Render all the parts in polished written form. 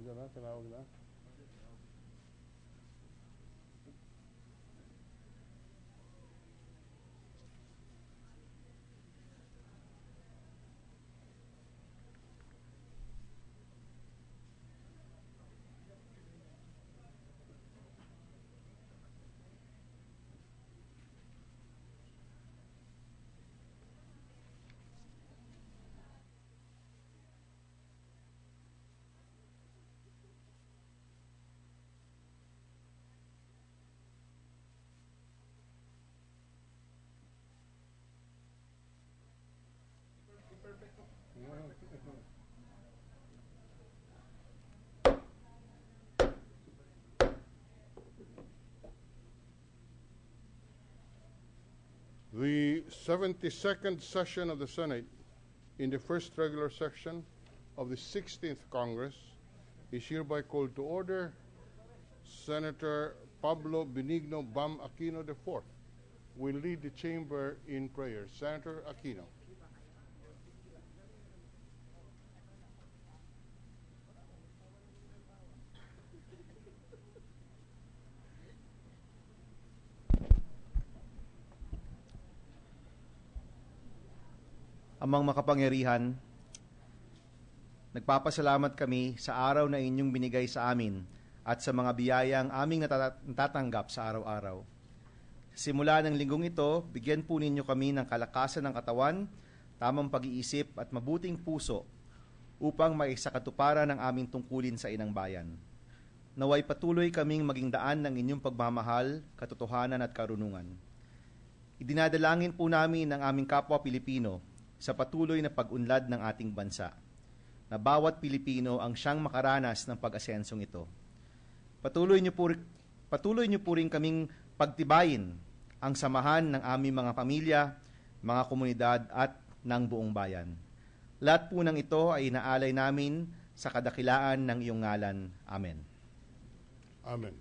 Diyan na, tinawag na. The 72nd session of the Senate in the first regular session of the 16th Congress is hereby called to order. Senator Pablo Benigno Bam Aquino IV will lead the chamber in prayer. Senator Aquino. Amang makapangyarihan, nagpapasalamat kami sa araw na inyong binigay sa amin at sa mga biyayang aming natatanggap sa araw-araw. Simula ng linggong ito, bigyan po ninyo kami ng kalakasan ng katawan, tamang pag-iisip at mabuting puso upang maisakatuparan ang aming tungkulin sa inang bayan. Naway patuloy kaming maging daan ng inyong pagmamahal, katotohanan at karunungan. Idinadalangin po namin ang aming kapwa Pilipino sa patuloy na pag-unlad ng ating bansa, na bawat Pilipino ang siyang makaranas ng pag-asensong ito. Patuloy niyo po rin kaming pagtibayin ang samahan ng aming mga pamilya, mga komunidad at ng buong bayan. Lahat po ng ito ay inaalay namin sa kadakilaan ng iyong ngalan. Amen. Amen.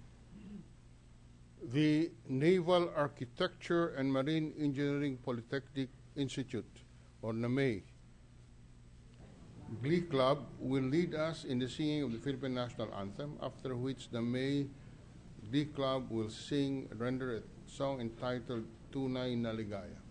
The Naval Architecture and Marine Engineering Polytechnic Institute, or NAME, Glee Club will lead us in the singing of the Philippine National Anthem, after which the May Glee Club will render a song entitled Tunay na Ligaya.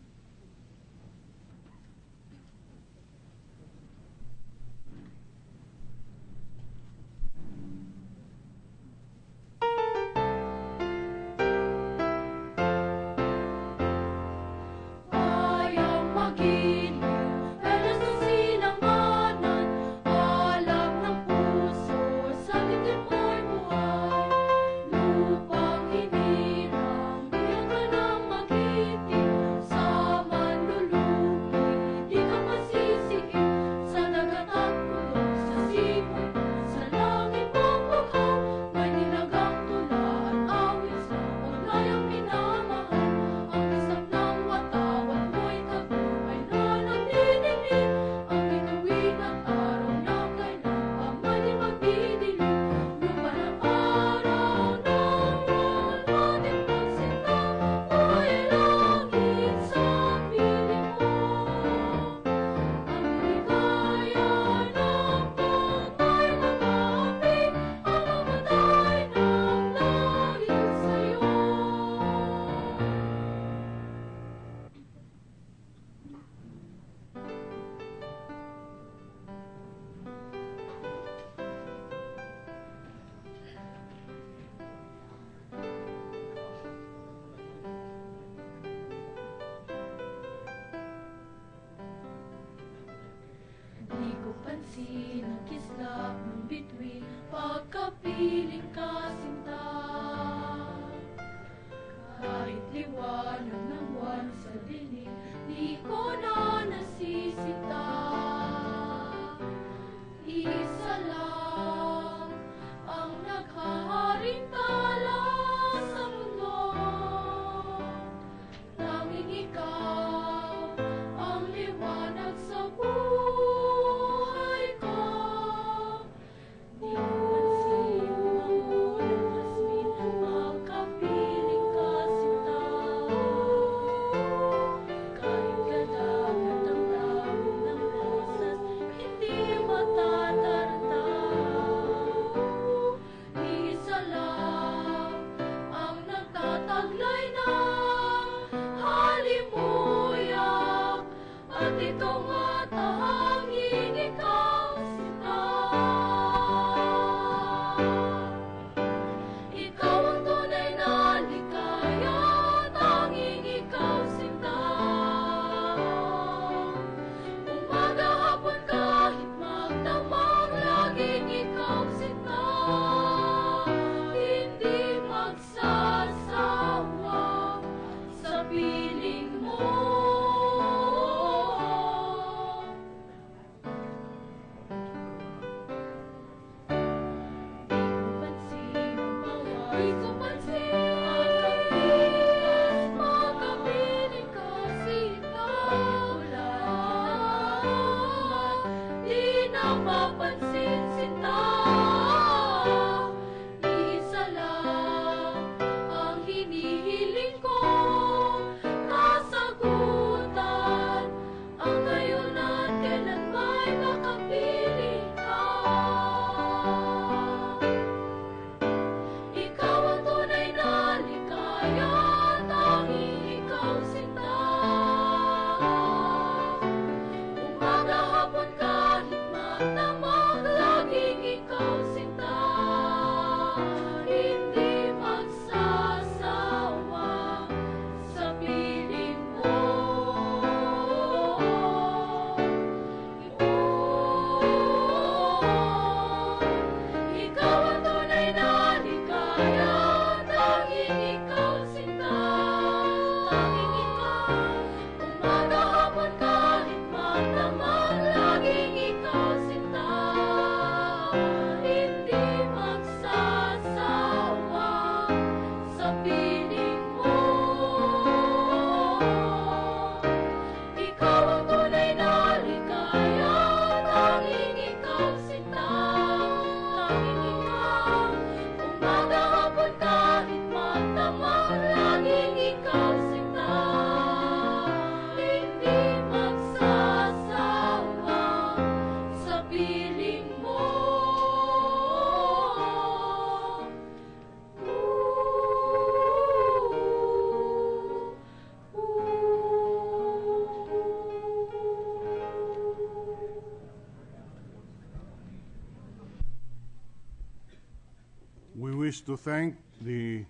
We wish to thank the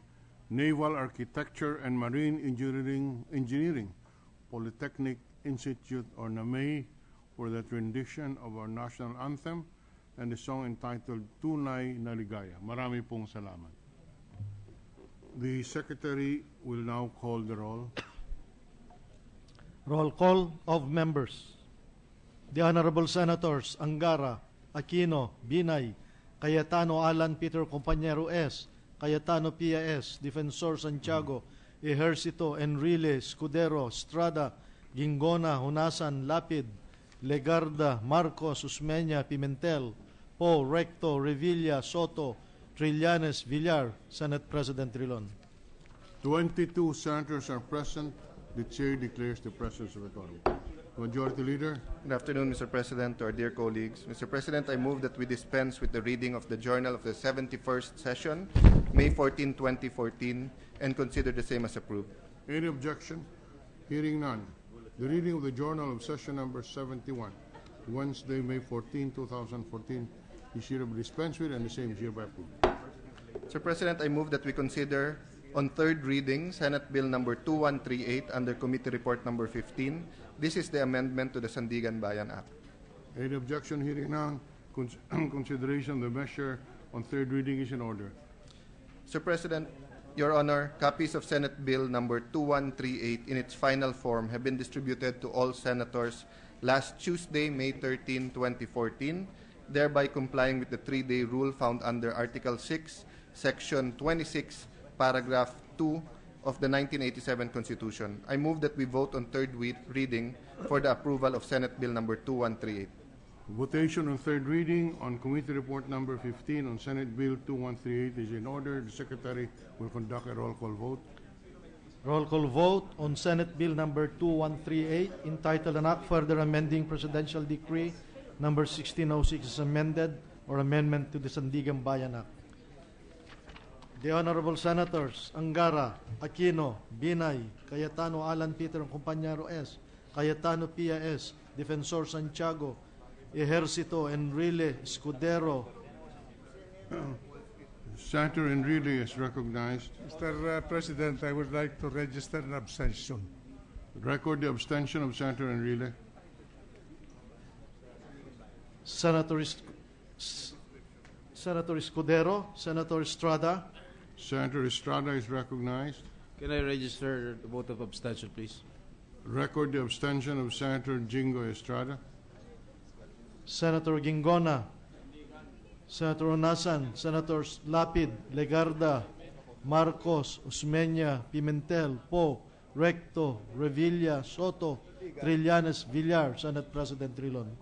Naval Architecture and Marine Engineering Polytechnic Institute, or NAMEI, for that rendition of our national anthem and the song entitled Tunay na Ligaya. Marami pong salamat. The Secretary will now call the roll. Roll call of members. The Honorable Senators Angara, Aquino, Binay, Cayetano Alan Peter Compañero S., Cayetano Pia S., Defensor Santiago, Ejercito, Enrile, Escudero, Estrada, Gingona, Hunasan, Lapid, Legarda, Marcos, Usmeña, Pimentel, Po, Recto, Revilla, Soto, Trillanes, Villar. Senate President Trilon. 22 senators are present. The chair declares the presence of a quorum. Majority Leader. Good afternoon, Mr. President, to our dear colleagues. Mr. President, I move that we dispense with the reading of the Journal of the 71st Session, May 14, 2014, and consider the same as approved. Any objection? Hearing none. The reading of the Journal of Session number 71, Wednesday, May 14, 2014, is hereby dispensed with, and the same is hereby approved. Mr. President, I move that we consider on third reading Senate Bill number 2138 under Committee Report number 15. This is the amendment to the Sandiganbayan Act. Any objection? Hearing none. Consideration of the measure on third reading is in order. Mr. President, Your Honor, copies of Senate Bill number 2138 in its final form have been distributed to all senators last Tuesday, May 13, 2014, thereby complying with the 3-day rule found under Article 6, Section 26, Paragraph 2 of the 1987 Constitution. I move that we vote on third reading for the approval of Senate Bill number 2138. Votation on third reading on Committee Report number 15 on Senate Bill 2138 is in order. The Secretary will conduct a roll call vote. Roll call vote on Senate Bill number 2138, entitled An Act Further Amending Presidential Decree number 1606 as amended, or amendment to the Sandiganbayan Act. The Honorable Senators Angara, Aquino, Binay, Cayetano Alan Peter Compañero S., Cayetano Pia S., Defensor Santiago, Ejercito, Enrile, Escudero. Senator Enrile is recognized. Mr. President, I would like to register an abstention. Record the abstention of Senator Enrile. Senator Escudero, Senator Estrada. Senator Estrada is recognized. Can I register the vote of abstention, please? Record the abstention of Senator Jingo Estrada. Senator Gingona, Senator Onasan, Senators Lapid, Legarda, Marcos, Usmeña, Pimentel, Po, Recto, Revilla, Soto, Trillanes, Villar. Senate President Trilon.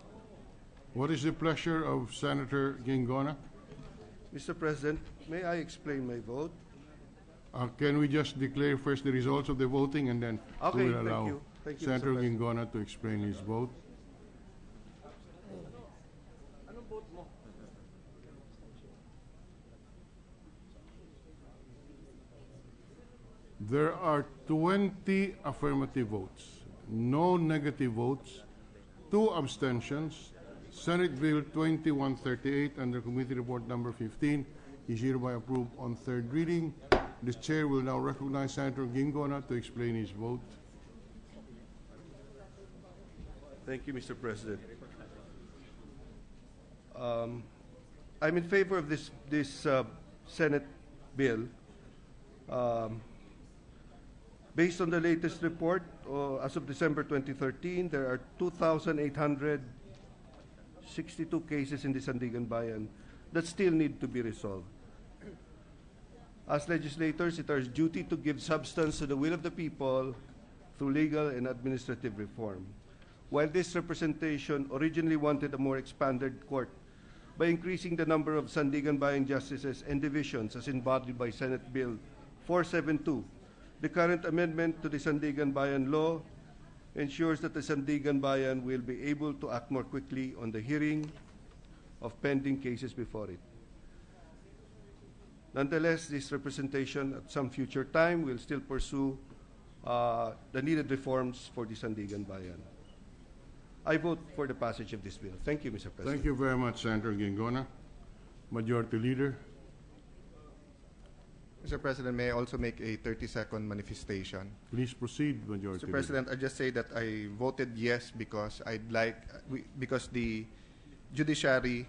What is the pleasure of Senator Gingona? Mr. President, may I explain my vote? Can we just declare first the results of the voting, and then Okay, we will allow thank you. Thank you, Mr. Senator President. Gingona to explain his vote? There are 20 affirmative votes, no negative votes, 2 abstentions. Senate Bill 2138 under Committee Report number 15 is hereby approved on third reading. The chair will now recognize Senator Gingona to explain his vote. Thank you, Mr. President. I'm in favor of this Senate bill. Based on the latest report, as of December 2013, there are 2,862 cases in the Sandiganbayan that still need to be resolved. As legislators, it is our duty to give substance to the will of the people through legal and administrative reform. While this representation originally wanted a more expanded court by increasing the number of Sandiganbayan justices and divisions as embodied by Senate Bill 472, the current amendment to the Sandiganbayan law ensures that the Sandiganbayan will be able to act more quickly on the hearing of pending cases before it. Nonetheless, this representation at some future time will still pursue the needed reforms for the Sandiganbayan. I vote for the passage of this bill. Thank you, Mr. President. Thank you very much, Senator Gingona. Majority Leader. Mr. President, may I also make a 30-second manifestation? Please proceed, Majority Mr. Leader. President, I just say that I voted yes because because the judiciary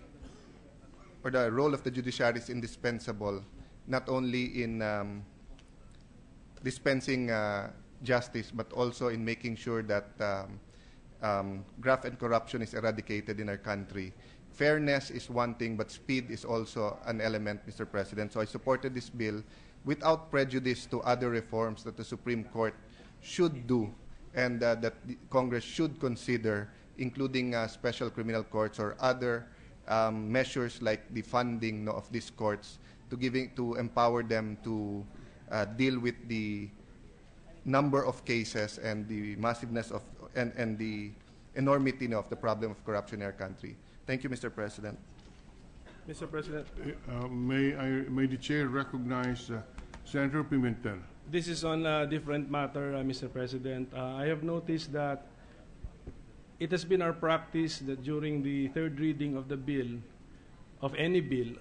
or the role of the judiciary is indispensable, not only in dispensing justice, but also in making sure that graft and corruption is eradicated in our country. Fairness is one thing, but speed is also an element, Mr. President. So I supported this bill without prejudice to other reforms that the Supreme Court should do and that the Congress should consider, including special criminal courts or other measures like the funding of these courts to empower them to deal with the number of cases and the massiveness of and the enormity of the problem of corruption in our country. Thank you, Mr. President. Mr. President, May the chair recognize Senator Pimentel? this is on a different matter, Mr. President. I have noticed that it has been our practice that during the third reading of the bill, of any bill,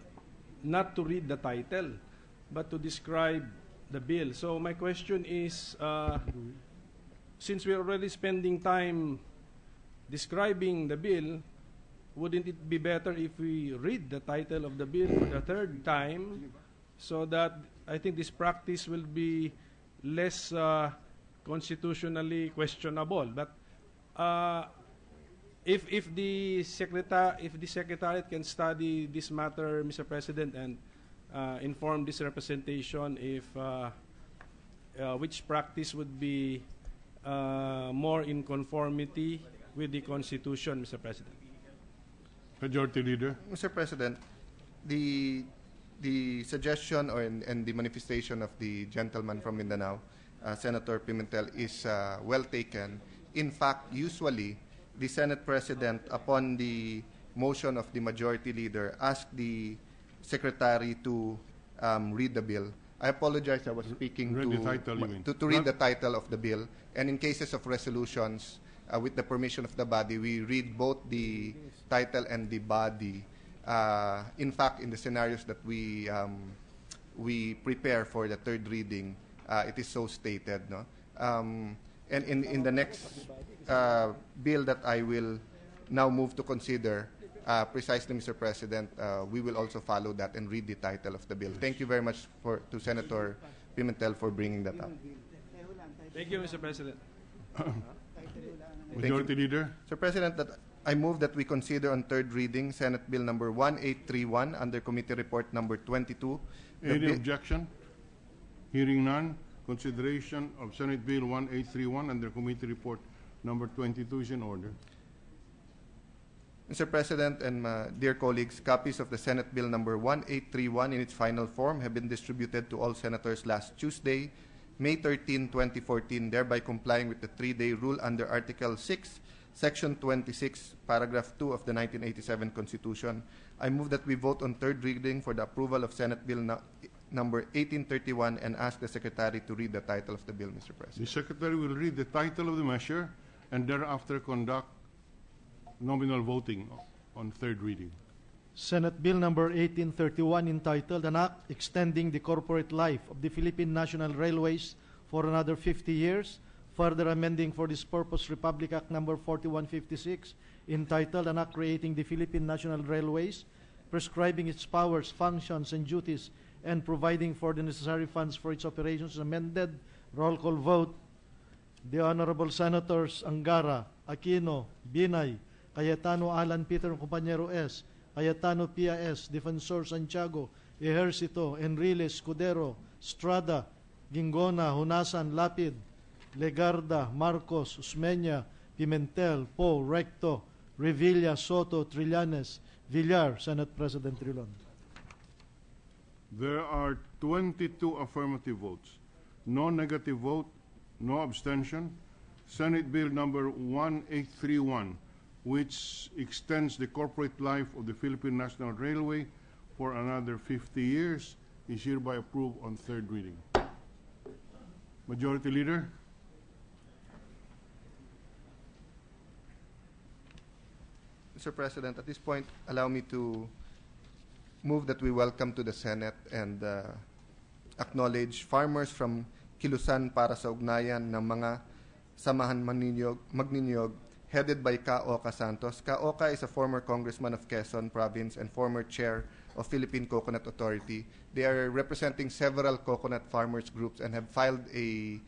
not to read the title, but to describe the bill. So my question is, since we're already spending time describing the bill, wouldn't it be better if we read the title of the bill for the third time, so that I think this practice will be less constitutionally questionable? But if the Secretariat can study this matter, Mr. President, and inform this representation if which practice would be more in conformity with the Constitution, Mr. President. Majority Leader. Mr. President, the suggestion and the manifestation of the gentleman from Mindanao, Senator Pimentel, is well taken. In fact, usually, the Senate President, upon the motion of the Majority Leader, asked the Secretary to read the bill. I apologize, I was speaking Read the title, you mean? to read the title of the bill. And in cases of resolutions, with the permission of the body, we read both the title and the body. In fact, in the scenarios that we prepare for the third reading, it is so stated. No? And in the next bill that I will now move to consider, precisely, Mr. President, we will also follow that and read the title of the bill. Thank you very much to Senator Pimentel for bringing that up. Thank you, Mr. President. Majority Leader. Mr. President, I move that we consider on third reading Senate Bill number 1831 under Committee Report number 22. Any objection? Hearing none, consideration of Senate Bill 1831 under Committee Report number 22 is in order. Mr. President and dear colleagues, copies of the Senate Bill number 1831 in its final form have been distributed to all senators last Tuesday, May 13, 2014, thereby complying with the 3-day rule under Article 6, Section 26, Paragraph 2 of the 1987 Constitution. I move that we vote on third reading for the approval of Senate Bill number 1831 and ask the Secretary to read the title of the bill, Mr. President. The Secretary will read the title of the measure and thereafter conduct nominal voting on third reading. Senate Bill number 1831 entitled An Act Extending the Corporate Life of the Philippine National Railways for another 50 years, further amending for this purpose Republic Act number 4156 entitled An Act Creating the Philippine National Railways, prescribing its powers, functions, and duties, and providing for the necessary funds for its operations, amended. Roll call vote. The Honorable Senators Angara, Aquino, Binay, Cayetano Alan Peter Compañero S., Cayetano Pia S., Defensor Santiago, Ejercito, Enrile, Escudero, Strada, Gingona, Hunasan, Lapid, Legarda, Marcos, Usmeña, Pimentel, Poe, Recto, Revilla, Soto, Trillanes, Villar. Senate President Trilon. There are 22 affirmative votes, no negative vote, no abstention. Senate Bill number 1831, which extends the corporate life of the Philippine National Railway for another 50 years, is hereby approved on third reading. Majority Leader. Mr. President, at this point, allow me to move that we welcome to the Senate and acknowledge farmers from Kilusan para sa ugnayan ng mga samahan magniniyog headed by Ka-Oka Santos. Ka-Oka is a former congressman of Quezon Province and former chair of Philippine Coconut Authority. They are representing several coconut farmers groups and have filed a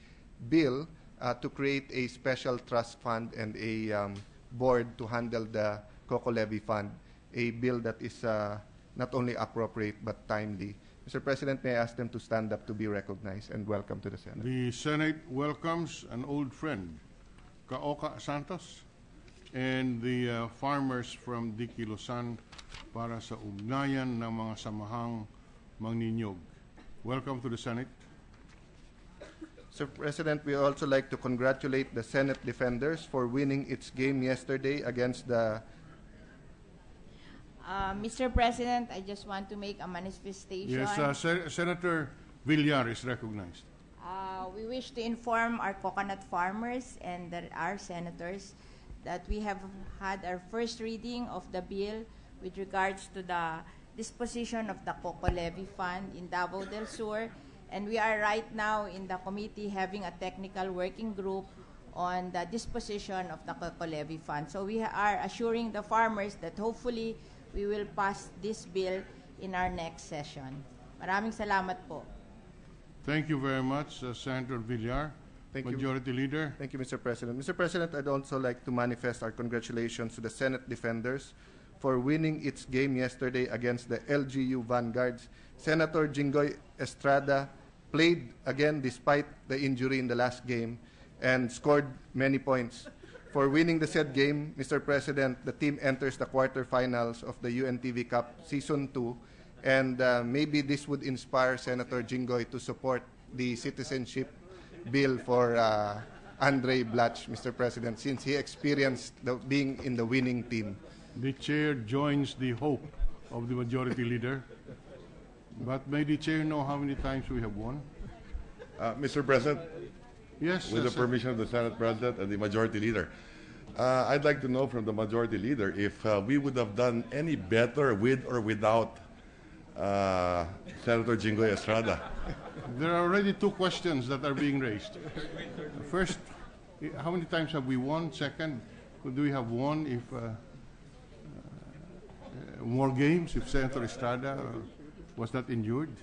bill to create a special trust fund and a board to handle the Coco Levy Fund, a bill that is not only appropriate but timely. Mr. President, may I ask them to stand up to be recognized, and welcome to the Senate. The Senate welcomes an old friend, Ka-Oka Santos, and the farmers from Dikilusan para sa ugnayan ng mga samahang magninyog. Welcome to the Senate. Sir President, we also like to congratulate the Senate defenders for winning its game yesterday against the... Mr. President, I just want to make a manifestation. Yes, Senator Villar is recognized. We wish to inform our coconut farmers and our senators that we have had our first reading of the bill with regards to the disposition of the Coco Levy Fund in Davao del Sur. And we are right now in the committee having a technical working group on the disposition of the Coco Levy Fund. So we are assuring the farmers that hopefully we will pass this bill in our next session. Maraming salamat po. Thank you very much, Senator Villar. Thank you. Majority Leader. Thank you, Mr. President. Mr. President, I'd also like to manifest our congratulations to the Senate defenders for winning its game yesterday against the LGU Vanguards. Senator Jinggoy Estrada played again despite the injury in the last game and scored many points. For winning the said game, Mr. President, the team enters the quarterfinals of the UNTV Cup Season 2, and maybe this would inspire Senator Jinggoy to support the citizenship bill for Andre Blatch, Mr. President, since he experienced being in the winning team. The chair joins the hope of the Majority Leader. But may the chair know how many times we have won? Mr. President, Yes, with the permission of the Senate President and the Majority Leader, I'd like to know from the Majority Leader if we would have done any better with or without Senator Jinggoy Estrada. There are already two questions that are being raised. First, how many times have we won? Second, do we have won if more games if Senator Estrada was not injured?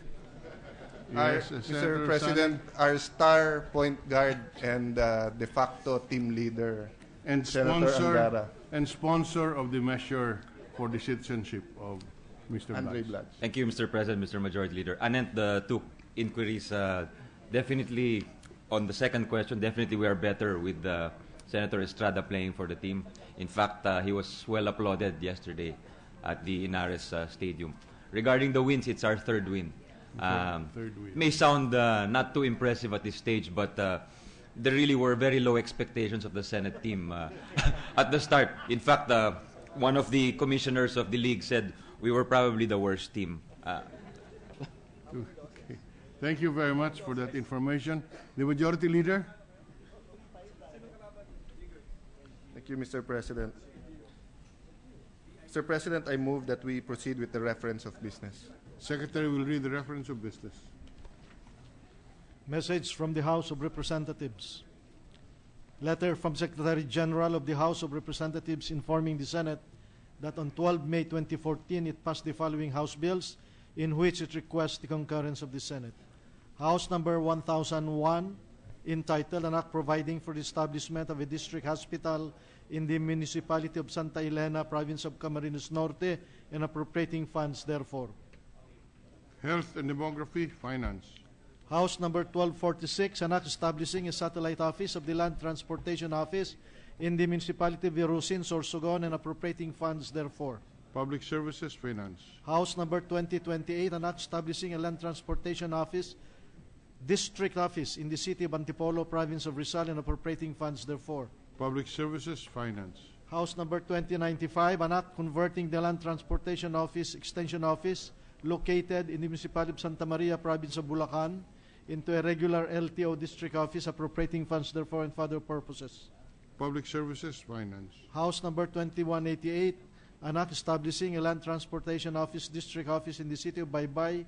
Yes, Mr. President, our star point guard and de facto team leader, and Senator Angara. sponsor of the measure for the citizenship of Mr. Andre Blatch. Blatch. Thank you, Mr. President, Mr. Majority Leader. Anent the two inquiries, definitely on the second question, definitely we are better with Senator Estrada playing for the team. In fact, he was well applauded yesterday at the Inares Stadium. Regarding the wins, it's our third win. Third win. May sound not too impressive at this stage, but there really were very low expectations of the Senate team at the start. In fact, one of the commissioners of the league said we were probably the worst team. Okay. Thank you very much for that information. The Majority Leader? Thank you, Mr. President. Mr. President, I move that we proceed with the reference of business. Secretary will read the reference of business. Message from the House of Representatives. Letter from Secretary General of the House of Representatives informing the Senate that on 12 May 2014 it passed the following House bills in which it requests the concurrence of the Senate. House number 1001, entitled An Act Providing for the Establishment of a District Hospital in the Municipality of Santa Elena, Province of Camarines Norte, and appropriating funds therefore. Health and Demography, Finance. House number 1246, an act establishing a satellite office of the Land Transportation Office in the Municipality of Virusin, Sorsogon, and appropriating funds therefore. Public Services, Finance. House number 2028, an act establishing a Land Transportation Office, District Office in the City of Antipolo, Province of Rizal, and appropriating funds therefore. Public Services, Finance. House number 2095, an act converting the Land Transportation Office, Extension Office, located in the Municipality of Santa Maria, Province of Bulacan, into a regular LTO District Office, appropriating funds therefore and for other purposes. Public Services, Finance. House number 2188, an act establishing a Land Transportation Office, District Office in the City of Baybay,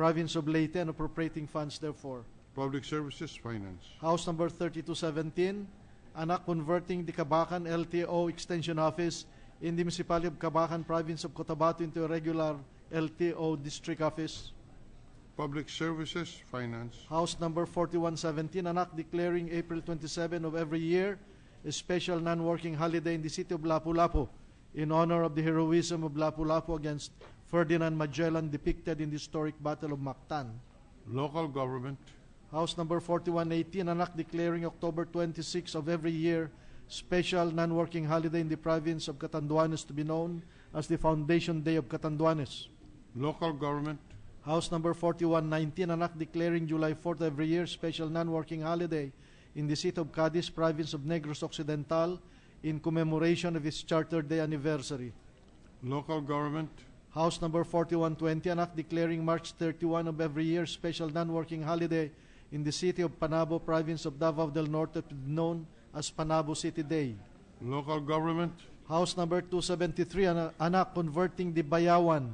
Province of Leyte, and appropriating funds therefore. Public Services, Finance. House Number 3217, an act converting the Cabacan LTO Extension Office in the Municipality of Cabacan, Province of Cotabato into a regular LTO District Office. Public Services, Finance. House Number 4117, an act declaring April 27 of every year a special non-working holiday in the city of Lapu-Lapu in honor of the heroism of Lapu-Lapu against Ferdinand Magellan depicted in the historic Battle of Mactan. Local Government. House Number 4118, an act declaring October 26 of every year special non-working holiday in the province of Catanduanes to be known as the Foundation Day of Catanduanes. Local Government. House Number 4119, an act declaring July 4th every year special non-working holiday in the city of Cadiz, province of Negros Occidental, in commemoration of its Charter Day anniversary. Local Government. House Number 4120, an act declaring March 31 of every year special non-working holiday in the city of Panabo, province of Davao del Norte, known as Panabo City Day. Local Government. House Number 273, an act converting the Bayawan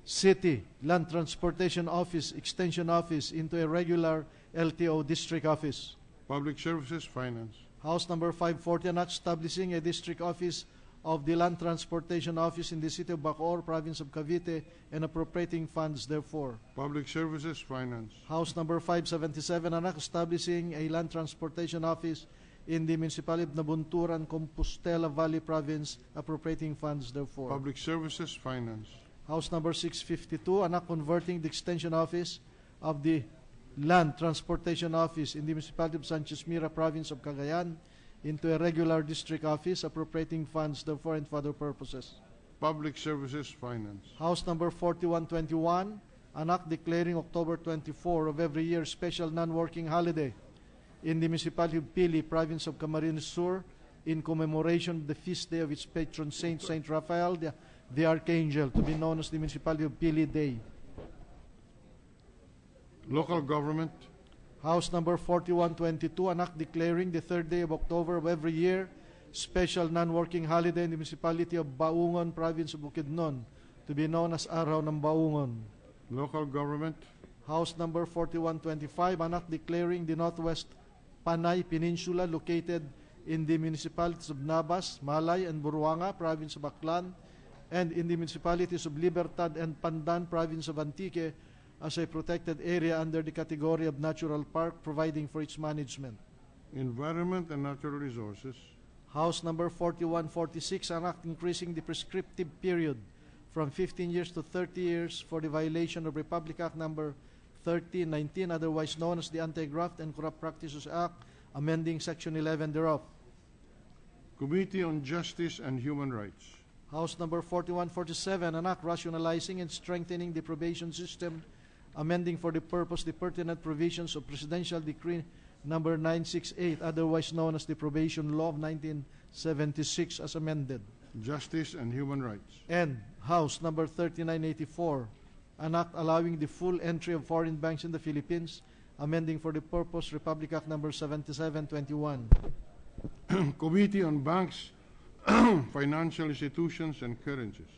City Land Transportation Office Extension Office into a regular LTO District Office. Public Services, Finance. House Number 540, an act establishing a district office of the Land Transportation Office in the city of Bacoor, province of Cavite, and appropriating funds therefore. Public Services, Finance. House Number 577, an act establishing a Land Transportation Office in the municipality of Nabunturan, Compostela Valley Province, appropriating funds therefore. Public Services, Finance. House Number 652, an act converting the Extension Office of the Land Transportation Office in the municipality of Sanchez Mira, province of Cagayan, into a regular district office, appropriating funds therefore and for other purposes. Public Services, Finance. House Number 4121, an act declaring October 24 of every year special non-working holiday in the municipality of Pili, province of Camarines Sur, in commemoration of the feast day of its patron saint, Saint Raphael, the Archangel, to be known as the municipality of Pili Day. Local Government. House Number 4122, an act declaring the 3rd day of October of every year special non-working holiday in the municipality of Baungon, province of Bukidnon, to be known as Araw ng Baungon. Local Government. House Number 4125, an act declaring the Northwest Panay Peninsula located in the municipalities of Nabas, Malay, and Buruanga, province of Aklan, and in the municipalities of Libertad and Pandan, province of Antique, as a protected area under the category of natural park, providing for its management. Environment and Natural Resources. House Number 4146, an act increasing the prescriptive period from 15 years to 30 years for the violation of Republic Act Number 1319, otherwise known as the Anti-Graft and Corrupt Practices Act, amending Section 11 thereof. Committee on Justice and Human Rights. House Number 4147, an act rationalizing and strengthening the probation system, amending for the purpose the pertinent provisions of Presidential Decree Number 968, otherwise known as the Probation Law of 1976, as amended. Justice and Human Rights. And House Number 3984, an act allowing the full entry of foreign banks in the Philippines, amending for the purpose Republic Act Number 7721. Committee on Banks, Financial Institutions, and Currencies.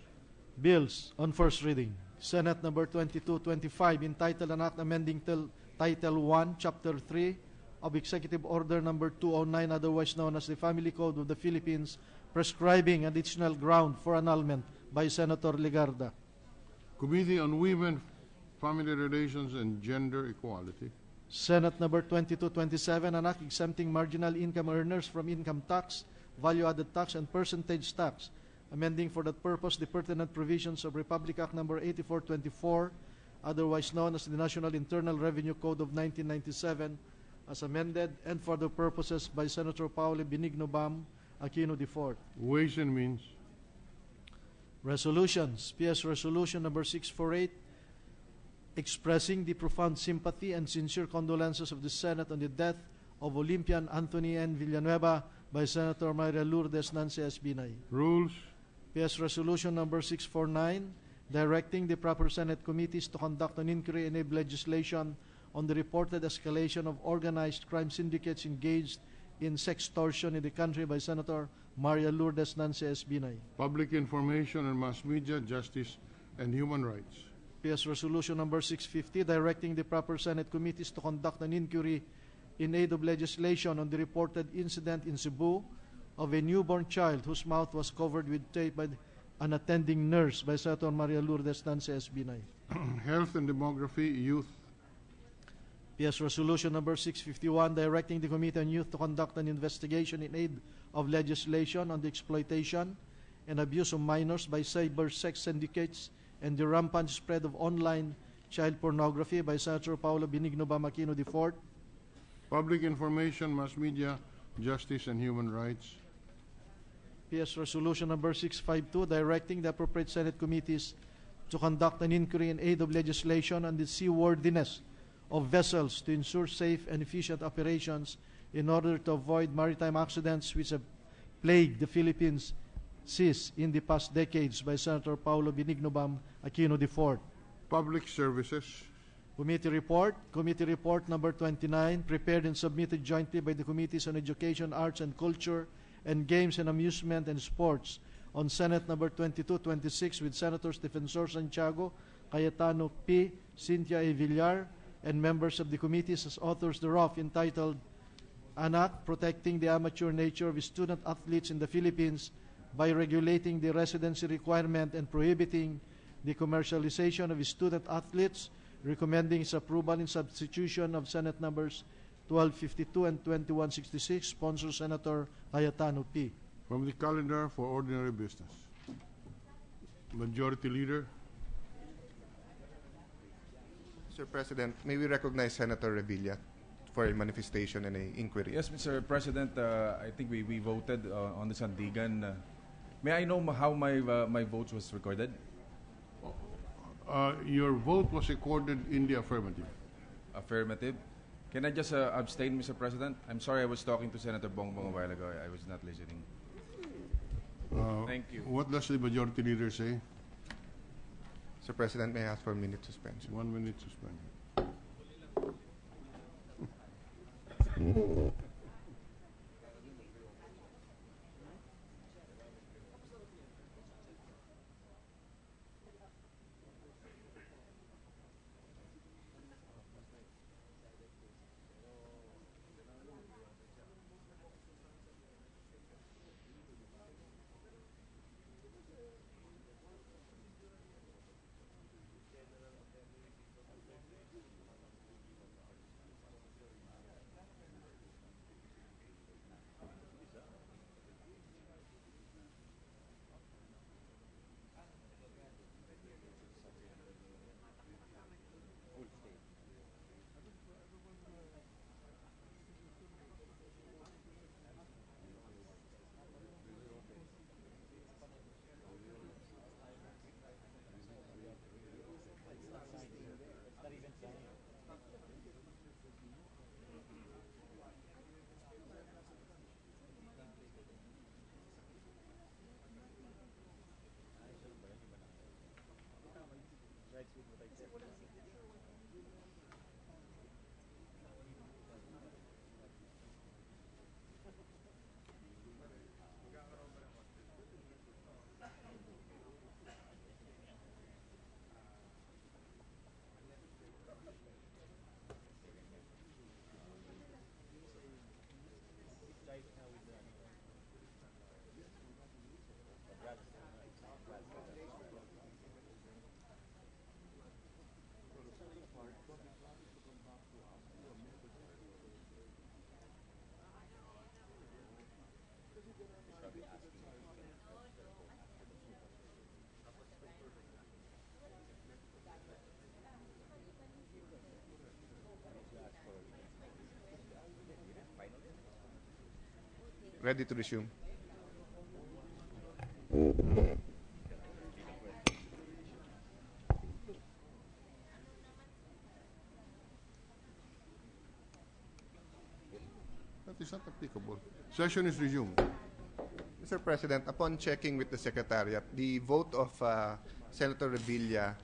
Bills on first reading. Senate Number 2225, entitled an act amending Title 1, Chapter 3 of Executive Order Number 209, otherwise known as the Family Code of the Philippines, prescribing additional ground for annulment by Senator Legarda. Committee on Women, Family Relations, and Gender Equality. Senate Number 2227, an act exempting marginal income earners from income tax, value-added tax, and percentage tax, amending for that purpose the pertinent provisions of Republic Act Number 8424, otherwise known as the National Internal Revenue Code of 1997, as amended, and for the purposes by Senator Paule Benigno Bam Aquino IV. Ways and Means. Resolutions. PS Resolution Number 648, expressing the profound sympathy and sincere condolences of the Senate on the death of Olympian Anthony N. Villanueva by Senator Maria Lourdes Nancy S. Binay. Rules. PS Resolution Number 649, directing the proper Senate committees to conduct an inquiry and legislation on the reported escalation of organized crime syndicates engaged in sextortion in the country by Senator Maria Lourdes Nancy S. Binay. Public Information and Mass Media, Justice and Human Rights. PS Resolution Number 650, directing the proper Senate committees to conduct an inquiry in aid of legislation on the reported incident in Cebu of a newborn child whose mouth was covered with tape by an attending nurse by Senator Maria Lourdes Nance SB9. Health and Demography, Youth. PS Resolution Number 651, directing the Committee on Youth to conduct an investigation in aid of legislation on the exploitation and abuse of minors by Cybersex syndicates and the rampant spread of online child pornography by Senator Paolo Benigno Bamakino IV. Public Information, Mass Media, Justice and Human Rights. PS Resolution Number 652, directing the appropriate Senate committees to conduct an inquiry in aid of legislation on the seaworthiness of vessels to ensure safe and efficient operations in order to avoid maritime accidents which have plagued the Philippines seas in the past decades by Senator Paolo Benigno Bam Aquino IV. Public Services. Committee Report Number 29, prepared and submitted jointly by the Committees on Education, Arts and Culture, and Games and Amusement and Sports on Senate Number 2226 with Senators Defensor Santiago, Cayetano P., Cynthia A. Villar, and members of the committees as authors thereof, entitled An Act Protecting the Amateur Nature of Student Athletes in the Philippines by Regulating the Residency Requirement and Prohibiting the Commercialization of Student Athletes, recommending its approval in substitution of Senate Numbers 1252 and 2166, sponsor Senator Cayetano P. From the calendar for ordinary business. Majority Leader. Mr. President, may we recognize Senator Revilla for a manifestation and an inquiry? Yes, Mr. President, I think we voted on the Sandigan. May I know how my vote was recorded? Your vote was recorded in the affirmative. Affirmative. Can I just abstain, Mr. President? I'm sorry, I was talking to Senator Bongbong a while ago. I was not listening. Thank you. What does the Majority Leader say? Mr. President, may I ask for a minute suspension? 1 minute suspension. Ready to resume. That is not applicable. Session is resumed. Mr. President, upon checking with the Secretariat, the vote of Senator Revilla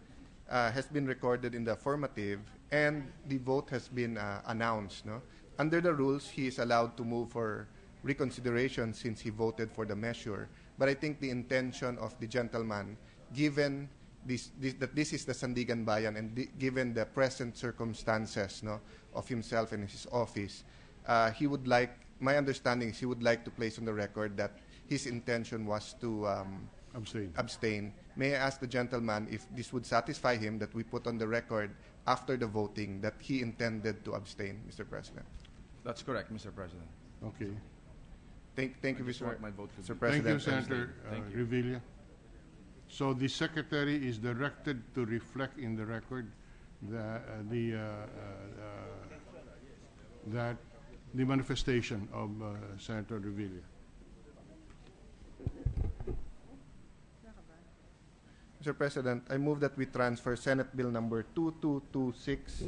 has been recorded in the affirmative and the vote has been announced. No? Under the rules, he is allowed to move for reconsideration since he voted for the measure. But I think the intention of the gentleman, given that this is the Sandiganbayan, and given the present circumstances, no, of himself and his office, he would like, my understanding is he would like to place on the record that his intention was to abstain. May I ask the gentleman if this would satisfy him that we put on the record after the voting that he intended to abstain, Mr. President? That's correct, Mr. President. Okay. Thank you, I just Mr. want my vote to Mr. be- President. Thank you, Senator Thank you. Revilla. So the Secretary is directed to reflect in the record that the manifestation of Senator Revilla. Mr. President, I move that we transfer Senate Bill number 2226.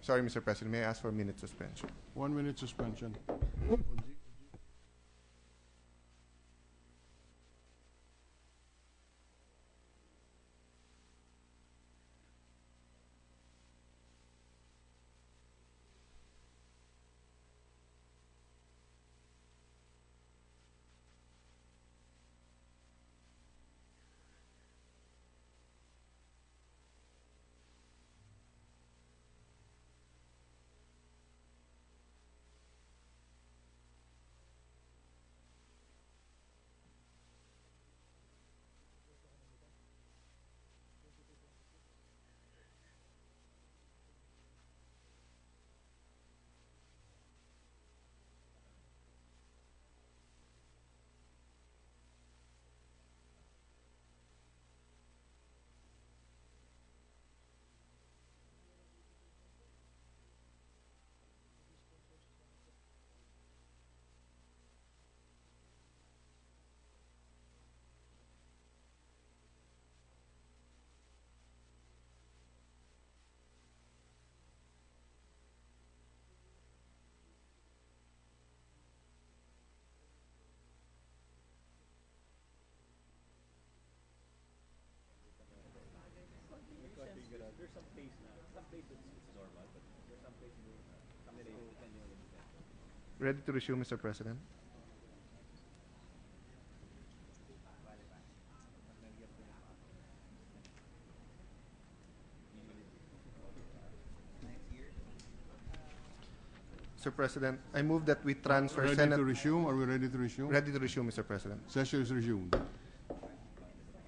Sorry, Mr. President, may I ask for a minute suspension? 1 minute suspension. Ready to resume, Mr. President? Mr. President, I move that we transfer Ready Senate... to resume? Are we ready to resume? Ready to resume, Mr. President. Session is resumed.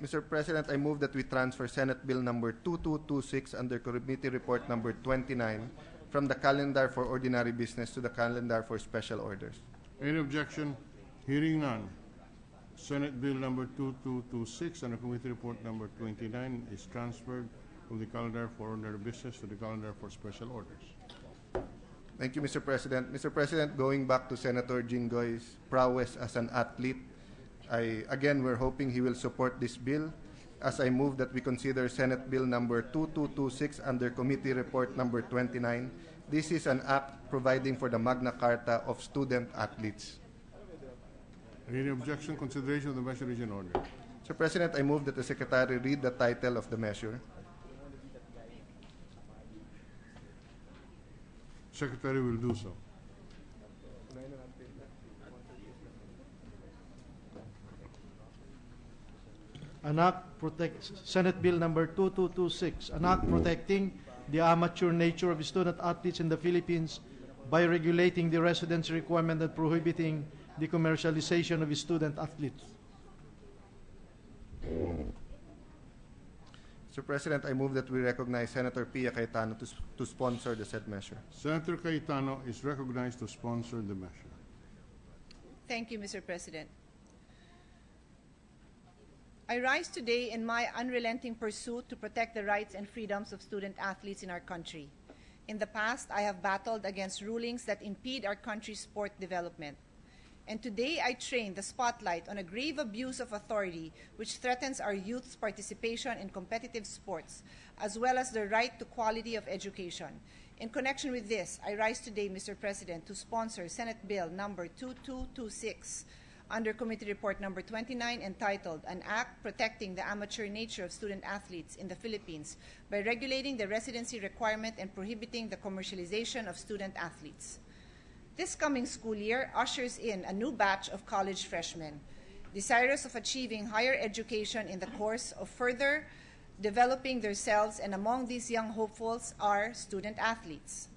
Mr. President, I move that we transfer Senate Bill number 2226 under Committee Report number 29 from the calendar for ordinary business to the calendar for special orders. Any objection? Hearing none. Senate Bill number 2226 under Committee Report number 29 is transferred from the calendar for ordinary business to the calendar for special orders. Thank you, Mr. President. Mr. President, going back to Senator Jinggoy's prowess as an athlete, we're hoping he will support this bill, as I move that we consider Senate Bill number 2226 under Committee Report number 29. This is an act providing for the Magna Carta of student athletes. Any objection? Consideration of the measure is in order. Mr. President, I move that the Secretary read the title of the measure. Secretary will do so. An act Senate Bill number 2226, an act protecting the amateur nature of student athletes in the Philippines by regulating the residency requirement and prohibiting the commercialization of student athletes. Mr. President, I move that we recognize Senator Pia Cayetano to sponsor the said measure. Senator Cayetano is recognized to sponsor the measure. Thank you, Mr. President. I rise today in my unrelenting pursuit to protect the rights and freedoms of student athletes in our country. In the past, I have battled against rulings that impede our country's sport development. And today I train the spotlight on a grave abuse of authority which threatens our youth's participation in competitive sports, as well as the right to quality of education. In connection with this, I rise today, Mr. President, to sponsor Senate Bill number 2226 under Committee Report number 29 entitled An Act Protecting the Amateur Nature of Student Athletes in the Philippines by regulating the residency requirement and prohibiting the commercialization of student athletes. This coming school year ushers in a new batch of college freshmen. desirous of achieving higher education in the course of further developing themselves, and among these young hopefuls are student athletes.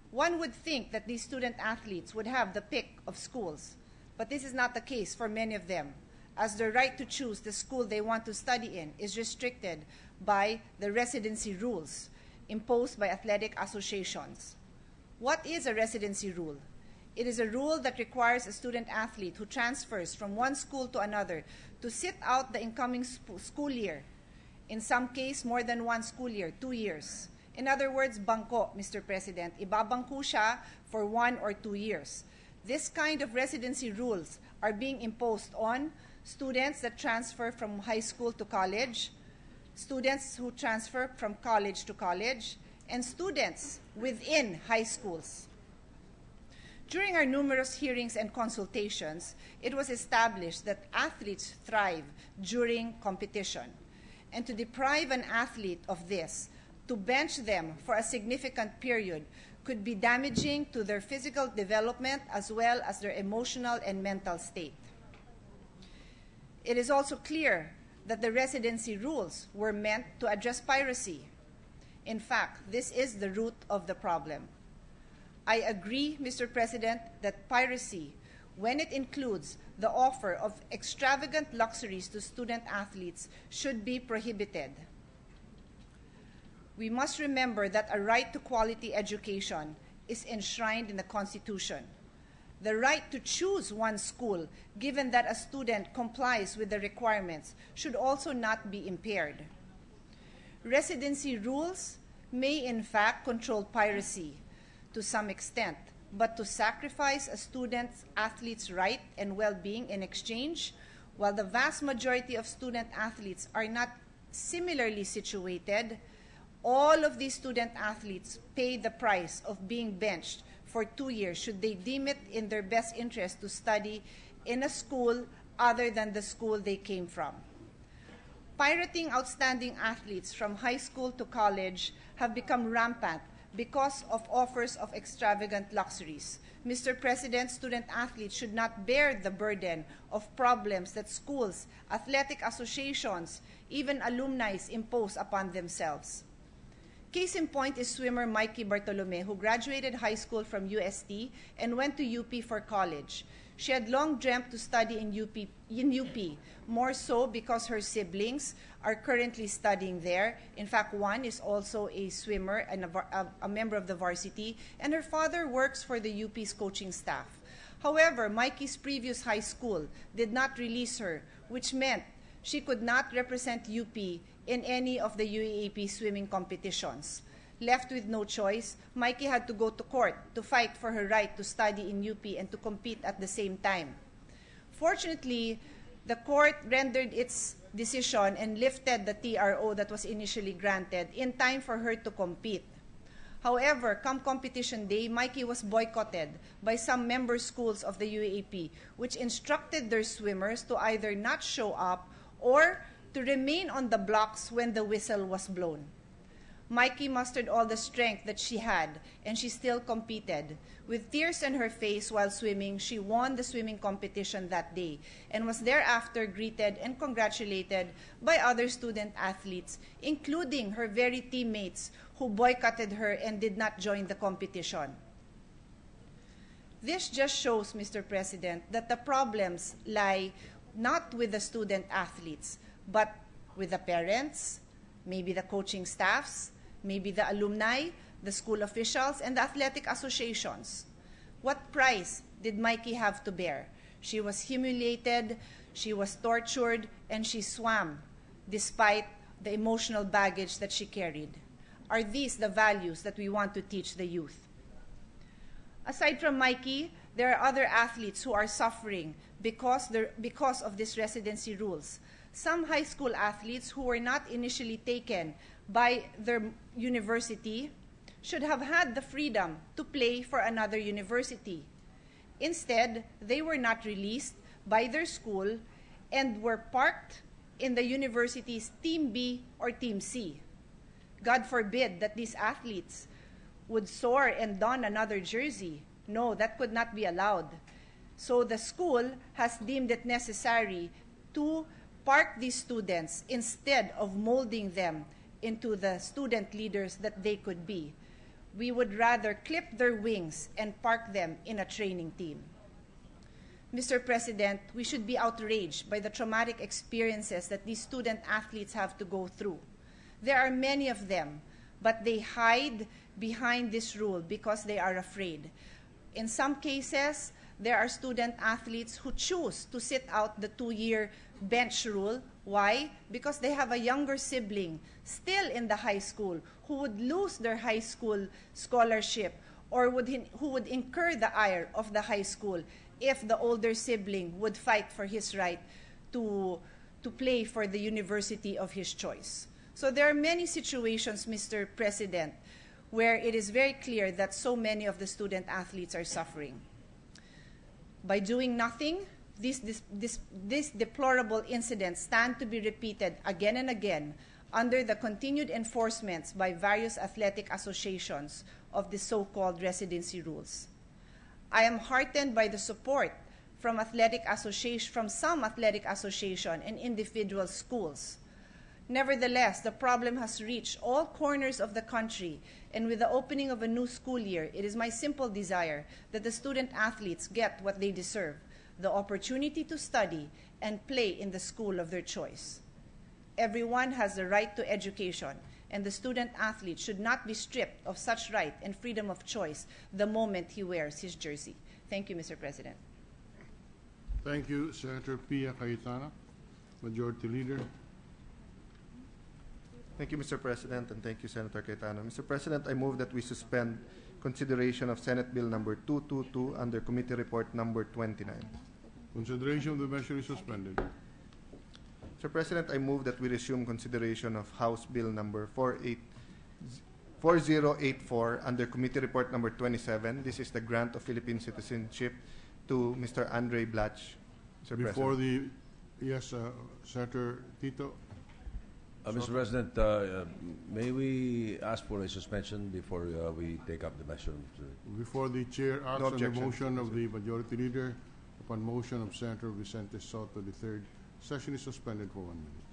One would think that these student athletes would have the pick of schools, but this is not the case for many of them, as their right to choose the school they want to study in is restricted by the residency rules imposed by athletic associations. What is a residency rule? It is a rule that requires a student athlete who transfers from one school to another to sit out the incoming school year, in some case more than one school year, 2 years. In other words, bangko, Mr. President, ibabangko siya for 1 or 2 years. This kind of residency rules are being imposed on students that transfer from high school to college, students who transfer from college to college, and students within high schools. During our numerous hearings and consultations, it was established that athletes thrive during competition. And to deprive an athlete of this, to bench them for a significant period, could be damaging to their physical development as well as their emotional and mental state. It is also clear that the residency rules were meant to address piracy. In fact, this is the root of the problem. I agree, Mr. President, that piracy, when it includes the offer of extravagant luxuries to student athletes, should be prohibited. We must remember that a right to quality education is enshrined in the Constitution. The right to choose one school, given that a student complies with the requirements, should also not be impaired. Residency rules may in fact control piracy to some extent, but to sacrifice a student's athlete's right and well-being in exchange, while the vast majority of student athletes are not similarly situated, all of these student athletes pay the price of being benched for 2 years should they deem it in their best interest to study in a school other than the school they came from. Pirating outstanding athletes from high school to college have become rampant because of offers of extravagant luxuries. Mr. President, student athletes should not bear the burden of problems that schools, athletic associations, even alumni impose upon themselves. Case in point is swimmer Mikey Bartolome, who graduated high school from UST and went to UP for college. She had long dreamt to study in UP, more so because her siblings are currently studying there. In fact, one is also a swimmer and a member of the varsity, and her father works for the UP's coaching staff. However, Mikey's previous high school did not release her, which meant she could not represent UP in any of the UAAP swimming competitions. Left with no choice, Mikey had to go to court to fight for her right to study in UP and to compete at the same time. Fortunately, the court rendered its decision and lifted the TRO that was initially granted in time for her to compete. However, come competition day, Mikey was boycotted by some member schools of the UAAP, which instructed their swimmers to either not show up or to remain on the blocks when the whistle was blown. Mikey mustered all the strength that she had, and she still competed. With tears on her face while swimming, she won the swimming competition that day and was thereafter greeted and congratulated by other student athletes, including her very teammates who boycotted her and did not join the competition. This just shows, Mr. President, that the problems lie not with the student athletes, but with the parents, maybe the coaching staffs, maybe the alumni, the school officials, and the athletic associations. What price did Mikey have to bear? She was humiliated, she was tortured, and she swam despite the emotional baggage that she carried. Are these the values that we want to teach the youth? Aside from Mikey, there are other athletes who are suffering because of these residency rules. Some high school athletes who were not initially taken by their university should have had the freedom to play for another university. Instead, they were not released by their school and were parked in the university's Team B or Team C. God forbid that these athletes would soar and don another jersey. No, that could not be allowed. So the school has deemed it necessary to park these students instead of molding them into the student leaders that they could be. We would rather clip their wings and park them in a training team. Mr. President, we should be outraged by the traumatic experiences that these student athletes have to go through. There are many of them, but they hide behind this rule because they are afraid. In some cases, there are student athletes who choose to sit out the 2-year bench rule. Why? Because they have a younger sibling still in the high school who would lose their high school scholarship or who would incur the ire of the high school if the older sibling would fight for his right to play for the university of his choice. So there are many situations, Mr. President, where it is very clear that so many of the student athletes are suffering. By doing nothing, these deplorable incidents stand to be repeated again and again under the continued enforcements by various athletic associations of the so-called residency rules. I am heartened by the support from some athletic association and individual schools. Nevertheless, the problem has reached all corners of the country, and with the opening of a new school year, it is my simple desire that the student athletes get what they deserve, the opportunity to study and play in the school of their choice. Everyone has the right to education, and the student athlete should not be stripped of such right and freedom of choice the moment he wears his jersey. Thank you, Mr. President. Thank you, Senator Pia Cayetana, Majority Leader. Thank you, Mr. President, and thank you, Senator Cayetano. Mr. President, I move that we suspend consideration of Senate Bill number 222 under Committee Report number 29. Consideration of the measure is suspended. Mr. President, I move that we resume consideration of House Bill number 4084 under Committee Report number 27. This is the grant of Philippine citizenship to Mr. Andre Blach. Mr. Before President. Senator Tito. Mr. President, may we ask for a suspension before we take up the measure? Before the chair acts No on the objection. motion of the Majority Leader, upon motion of Senator Vicente Soto III, session is suspended for 1 minute.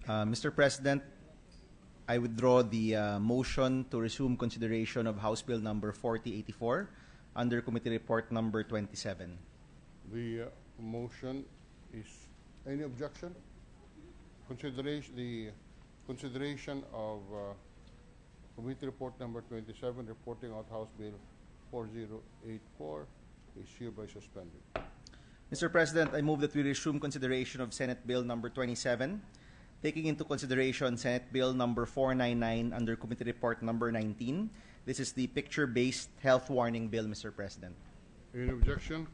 Mr. President, I withdraw the motion to resume consideration of House Bill number 4084 under Committee Report number 27. The motion is, any objection? The consideration of Committee Report number 27, reporting out House Bill 4084, is hereby suspended. Mr. President, I move that we resume consideration of Senate Bill number 27, taking into consideration Senate Bill number 499 under Committee Report number 19. This is the picture-based health warning bill, Mr. President. Any objection?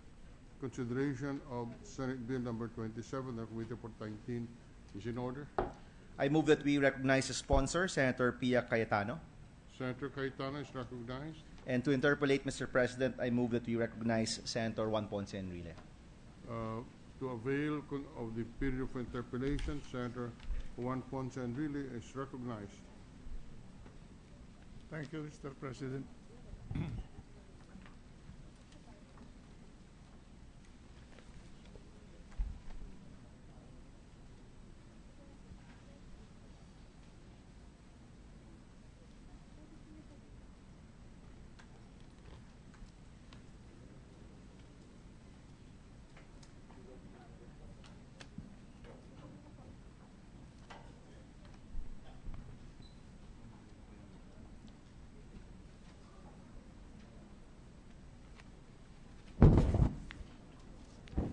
Consideration of Senate Bill number 27, the Committee Report 19, is in order. I move that we recognize the sponsor, Senator Pia Cayetano. Senator Cayetano is recognized. And to interpolate, Mr. President, I move that we recognize Senator Juan Ponce Enrile. To avail of the period of interpellation, Senator Juan Ponce Enrile is recognized. Thank you, Mr. President.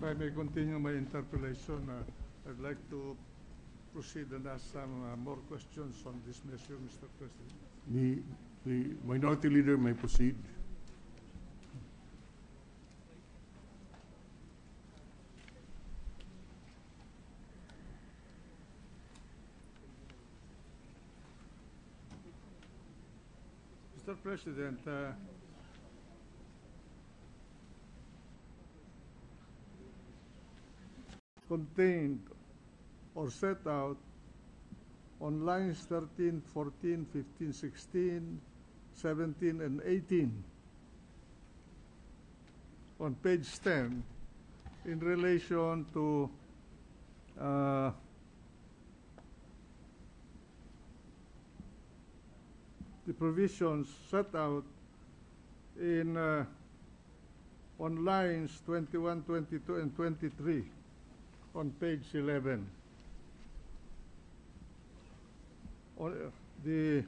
If I may continue my interpellation, I'd like to proceed and ask some more questions on this measure, Mr. President. The Minority Leader may proceed. Mr. President, contained or set out on lines 13, 14, 15, 16, 17, and 18 on page 10 in relation to the provisions set out in on lines 21, 22, and 23 on page 11. The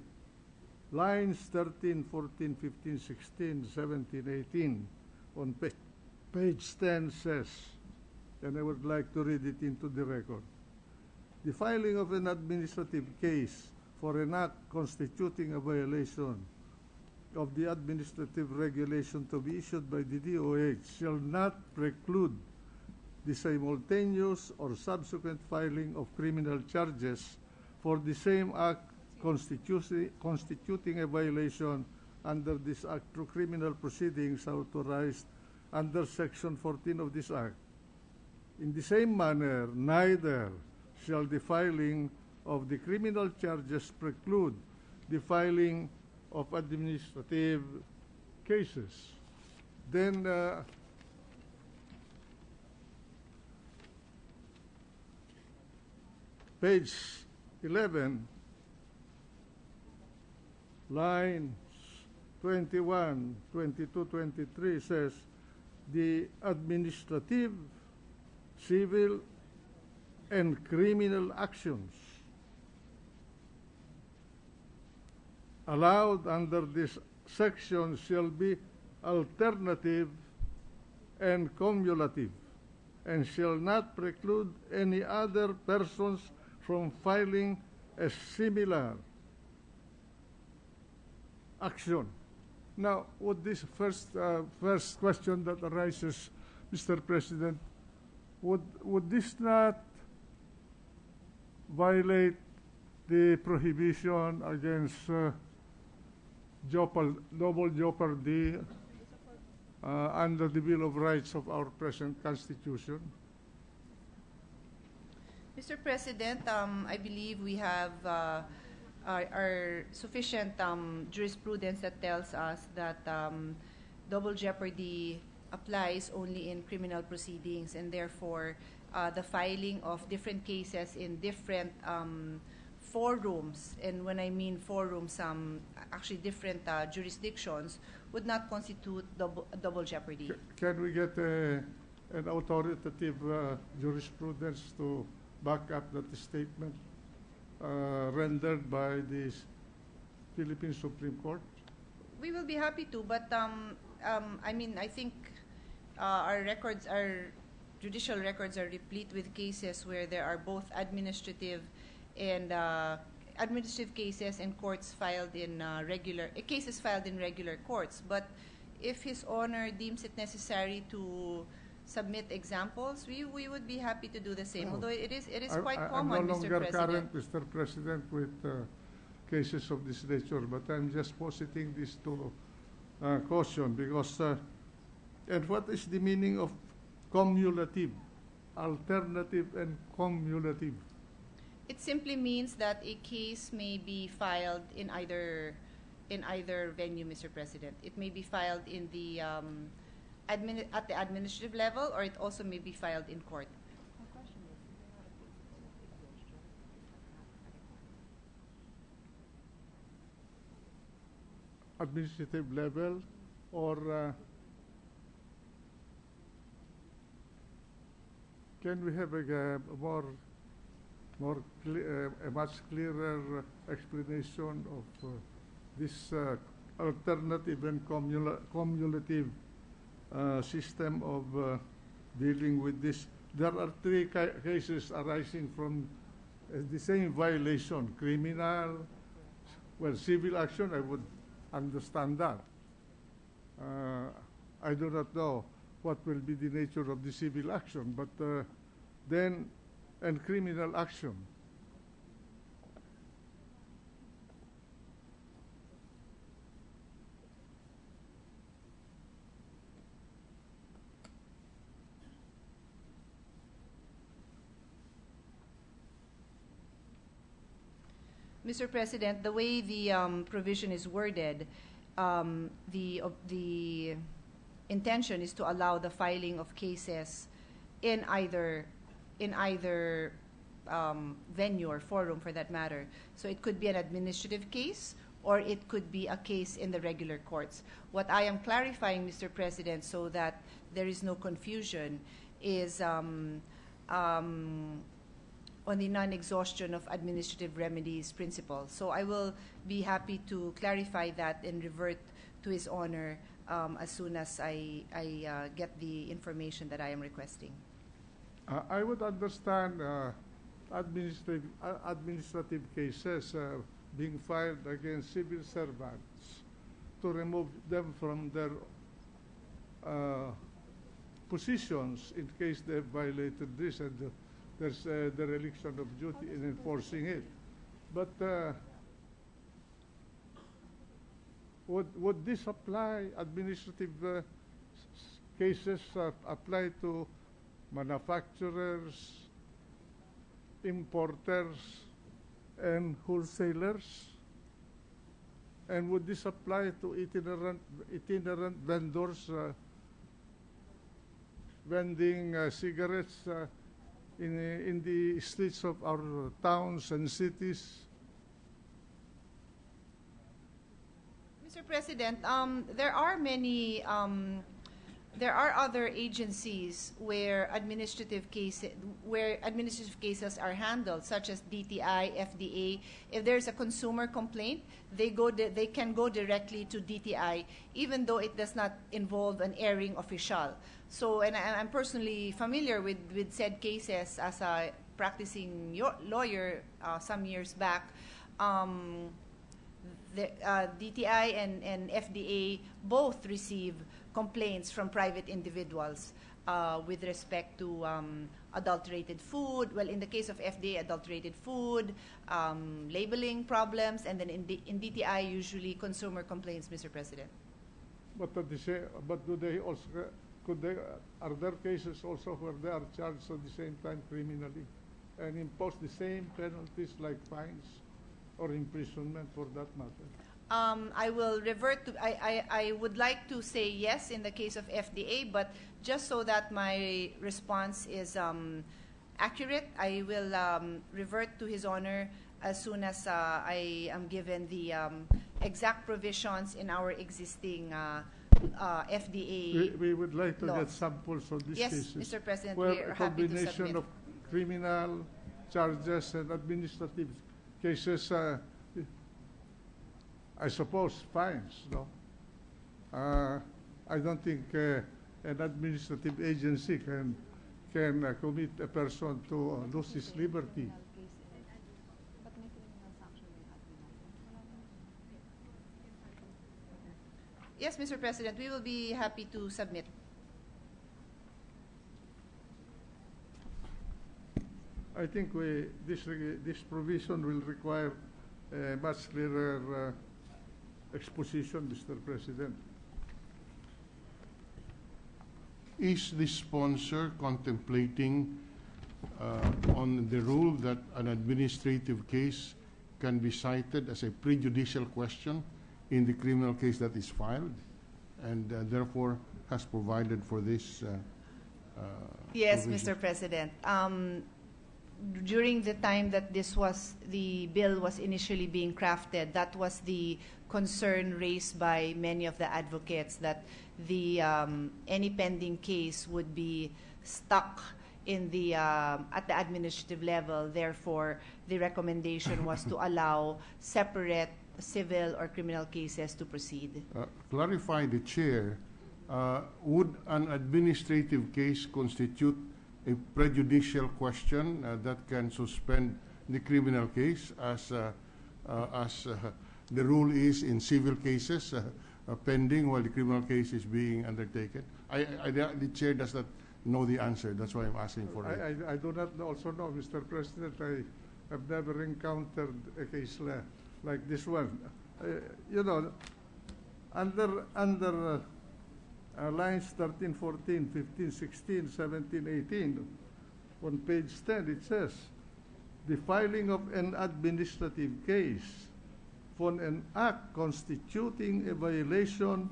lines 13, 14, 15, 16, 17, 18 on page 10 says, and I would like to read it into the record, the filing of an administrative case for an act constituting a violation of the administrative regulation to be issued by the DOH shall not preclude the simultaneous or subsequent filing of criminal charges for the same act constituting a violation under this act through criminal proceedings authorized under Section 14 of this act. In the same manner, neither shall the filing of the criminal charges preclude the filing of administrative cases. Then page 11, lines 21, 22, 23 says, the administrative, civil, and criminal actions allowed under this section shall be alternative and cumulative, and shall not preclude any other persons from filing a similar action. Now, would this first question that arises, Mr. President, would this not violate the prohibition against double jeopardy under the Bill of Rights of our present Constitution? Mr. President, I believe we have our sufficient jurisprudence that tells us that double jeopardy applies only in criminal proceedings, and therefore the filing of different cases in different forums, and when I mean forums, actually different jurisdictions, would not constitute double jeopardy. Can we get an authoritative jurisprudence to back up that statement rendered by the Philippine Supreme Court? We will be happy to, but I mean, I think our records, our judicial records are replete with cases where there are both administrative and administrative cases and courts filed in cases filed in regular courts. But if His Honor deems it necessary to submit examples, we would be happy to do the same. Oh. Although it is quite common, I'm no Mr. longer President. current, Mr. President, with cases of this nature, but I'm just positing this to caution because. And what is the meaning of cumulative, alternative, and cumulative? It simply means that a case may be filed in either venue, Mr. President. It may be filed in the at the administrative level, or it also may be filed in court. Administrative level, or can we have a much clearer explanation of this alternative and cumulative system of dealing with this? There are three cases arising from the same violation: criminal, well, civil action. I would understand that. I do not know what will be the nature of the civil action, but then, and criminal action. Mr. President, the way the provision is worded, the intention is to allow the filing of cases in either venue or forum, for that matter. So it could be an administrative case, or it could be a case in the regular courts. What I am clarifying, Mr. President, so that there is no confusion, is on the non-exhaustion of administrative remedies principle. So I will be happy to clarify that and revert to His Honor as soon as I get the information that I am requesting. I would understand administrative cases being filed against civil servants to remove them from their positions in case they violated this, and there's the dereliction of duty in enforcing it. But would this apply, administrative cases apply to manufacturers, importers, and wholesalers? And would this apply to itinerant vendors vending cigarettes in the streets of our towns and cities? Mr. President, there are many, there are other agencies where administrative cases are handled, such as DTI, FDA. If there's a consumer complaint, they can go directly to DTI, even though it does not involve an airing official. So, and I'm personally familiar with said cases as a practicing lawyer some years back. The DTI and FDA both receive complaints from private individuals with respect to adulterated food. Well, in the case of FDA, adulterated food, labeling problems, and then in DTI, usually consumer complaints, Mr. President. But do they also, are there cases also where they are charged at the same time criminally and impose the same penalties like fines or imprisonment, for that matter? I will revert to, I would like to say yes in the case of FDA, but just so that my response is accurate, I will revert to His Honor as soon as I am given the exact provisions in our existing FDA We would like to law. get samples of these Yes, cases. Mr. President, where we are a happy to combination submit. of criminal charges and administrative cases, I suppose fines, no? I don't think an administrative agency can commit a person to lose his liberty. Yes, Mr. President, we will be happy to submit. I think this provision will require a much clearer exposition, Mr. President. Is the sponsor contemplating on the rule that an administrative case can be cited as a prejudicial question in the criminal case that is filed, and therefore has provided for this? Yes, provision? Mr. President. During the time that the bill was initially being crafted, that was the concern raised by many of the advocates, that any pending case would be stuck in the at the administrative level. Therefore, the recommendation was to allow separate civil or criminal cases to proceed. Clarify the chair, would an administrative case constitute a prejudicial question that can suspend the criminal case as the rule is in civil cases pending while the criminal case is being undertaken? The chair does not know the answer. That's why I'm asking for it. I do not also know, Mr. President. I have never encountered a case like this one. You know, under lines 13, 14, 15, 16, 17, 18, on page 10, it says, the filing of an administrative case for an act constituting a violation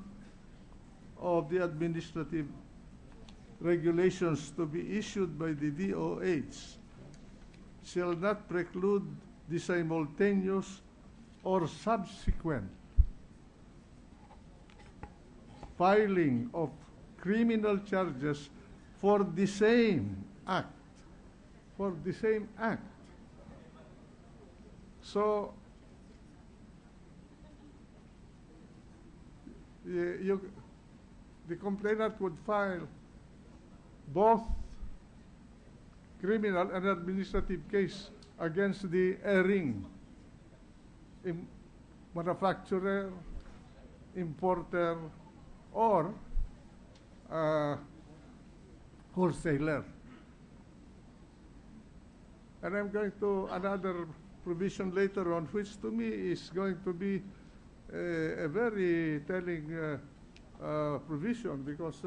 of the administrative regulations to be issued by the DOH shall not preclude the simultaneous or subsequent filing of criminal charges for the same act. For the same act. So, the complainant would file both criminal and administrative case against the erring manufacturer, importer, or wholesaler. And I'm going to another provision later on, which to me is going to be a very telling provision, because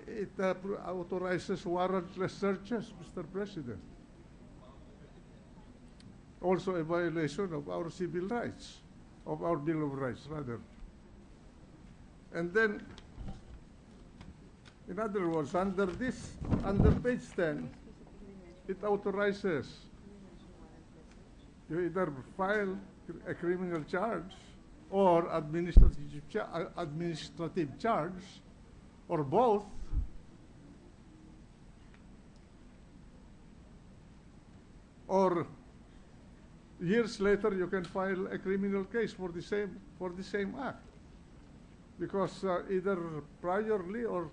it authorizes warrantless searches, Mr. President. Also a violation of our civil rights, of our Bill of Rights, rather. And then, in other words, under page 10, it authorizes you either file a criminal charge or administrative charge, or both, or years later you can file a criminal case for the same act, because either priorly or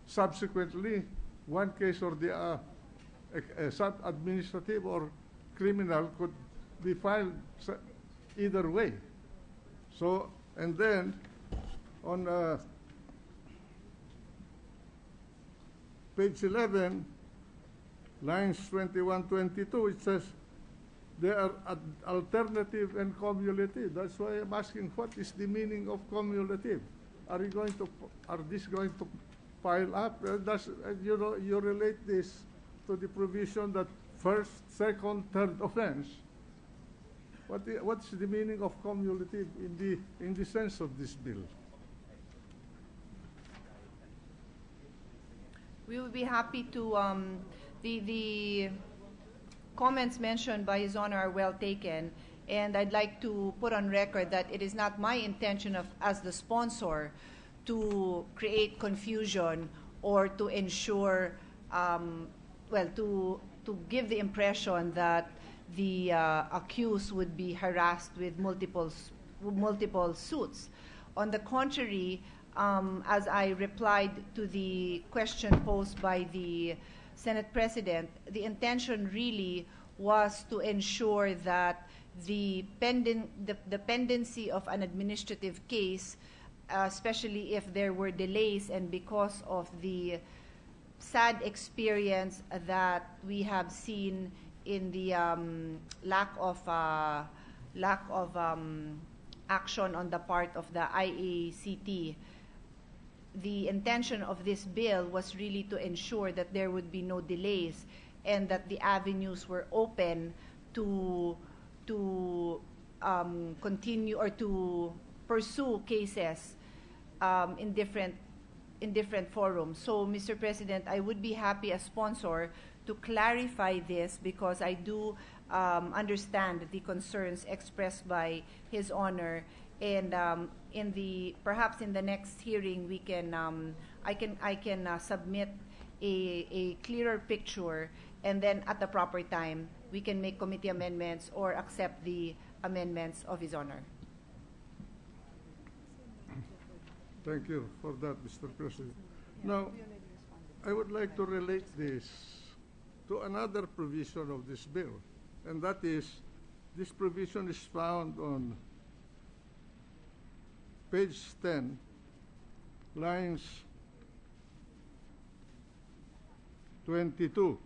subsequently, one case or the administrative or criminal could be filed either way. So, and then on page 11, lines 21, 22, it says they are alternative and cumulative. That's why I'm asking, what is the meaning of cumulative? Are these going to pile up? You relate this to the provision that first, second, third offense What's the meaning of cumulative in the sense of this bill? We would be happy to, the comments mentioned by His Honor are well taken, and I'd like to put on record that it is not my intention as the sponsor to create confusion or to ensure, to give the impression that the accused would be harassed with multiple suits. On the contrary, as I replied to the question posed by the Senate President, the intention really was to ensure that the pendency of an administrative case, especially if there were delays and because of the sad experience that we have seen in the lack of action on the part of the IACT. The intention of this bill was really to ensure that there would be no delays and that the avenues were open to continue or to pursue cases in different forums. So, Mr. President, I would be happy as sponsor to clarify this because I do understand the concerns expressed by His Honor, and perhaps in the next hearing we can I can submit a clearer picture, and then at the proper time we can make committee amendments or accept the amendments of His Honor. Thank you for that, Mr. President. Now, I would like to relate this to another provision of this bill, and that is, this provision is found on page 10, lines 22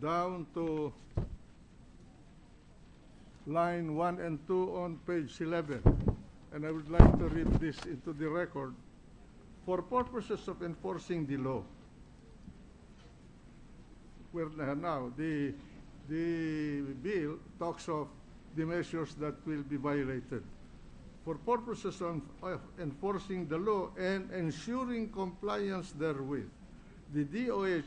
down to line 1 and 2 on page 11. And I would like to read this into the record. For purposes of enforcing the law, where now the bill talks of the measures that will be violated. For purposes of enforcing the law and ensuring compliance therewith, the DOH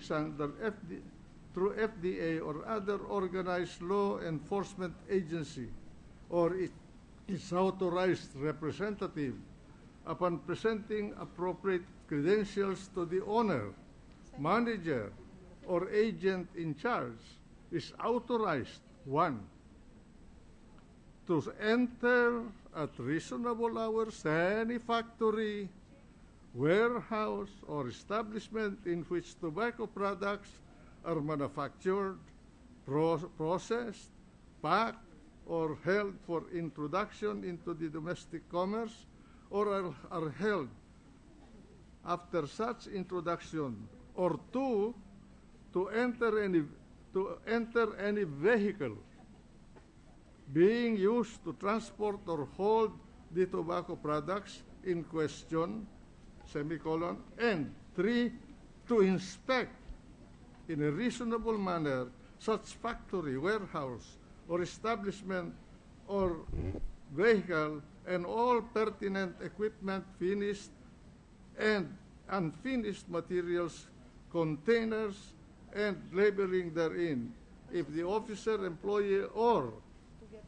through FDA or other organized law enforcement agency or its authorized representative, upon presenting appropriate credentials to the owner, manager, or agent in charge, is authorized, 1, to enter at reasonable hours any factory, warehouse, or establishment in which tobacco products are manufactured, processed, packed, or held for introduction into the domestic commerce, or are held after such introduction, or 2, to enter any vehicle being used to transport or hold the tobacco products in question, semicolon, and 3, to inspect in a reasonable manner such factory, warehouse, or establishment or vehicle and all pertinent equipment, finished and unfinished materials, containers, and labeling therein, if the officer, employee, or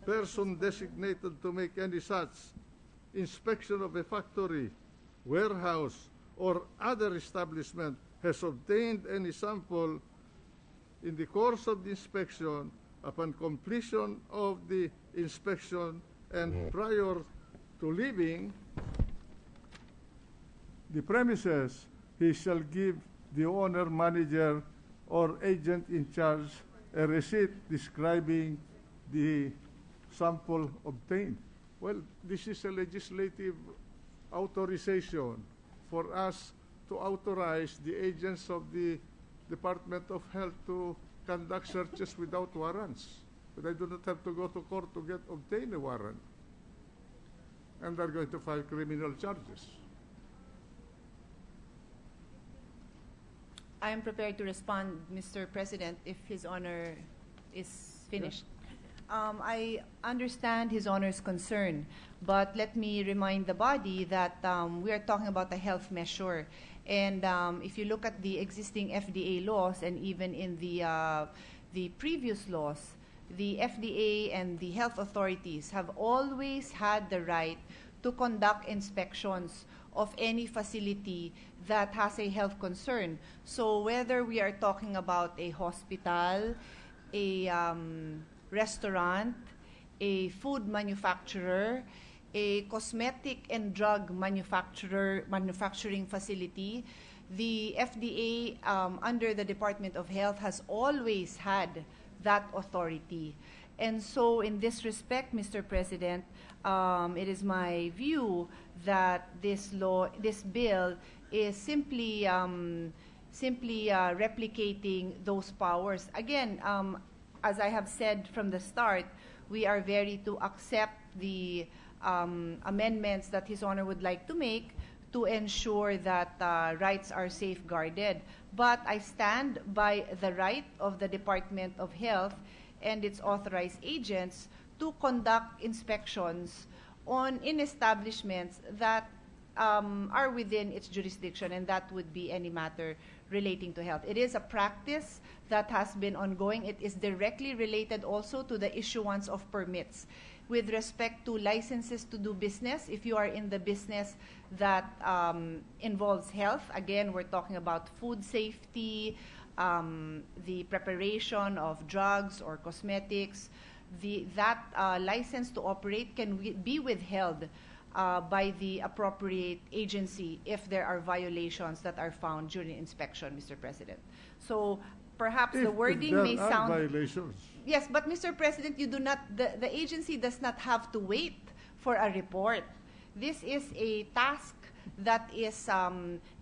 person designated to make any such inspection of a factory, warehouse, or other establishment has obtained any sample in the course of the inspection, upon completion of the inspection and prior to leaving the premises, he shall give the owner, manager, or agent in charge a receipt describing the sample obtained. Well, this is a legislative authorization for us to authorize the agents of the Department of Health to conduct searches without warrants. But I do not have to go to court to obtain a warrant. And they're going to file criminal charges. I am prepared to respond, Mr. President, if His Honor is finished. I understand His Honor's concern, but let me remind the body that we are talking about a health measure. And if you look at the existing FDA laws and even in the previous laws, the FDA and the health authorities have always had the right to conduct inspections of any facility that has a health concern. So whether we are talking about a hospital, a restaurant, a food manufacturer, a cosmetic and drug manufacturing facility, the FDA under the Department of Health has always had that authority. And so in this respect, Mr. President, it is my view that this bill is simply replicating those powers. Again, as I have said from the start, we are ready to accept the amendments that His Honor would like to make to ensure that rights are safeguarded. But I stand by the right of the Department of Health and its authorized agents to conduct inspections in establishments that are within its jurisdiction, and that would be any matter relating to health. It is a practice that has been ongoing. It is directly related also to the issuance of permits. With respect to licenses to do business, if you are in the business that involves health, again, we're talking about food safety, the preparation of drugs or cosmetics, that license to operate can be withheld by the appropriate agency if there are violations that are found during inspection, Mr. President. So perhaps the wording may sound... violations. Yes, but Mr. President, you do not, the agency does not have to wait for a report. This is a task that is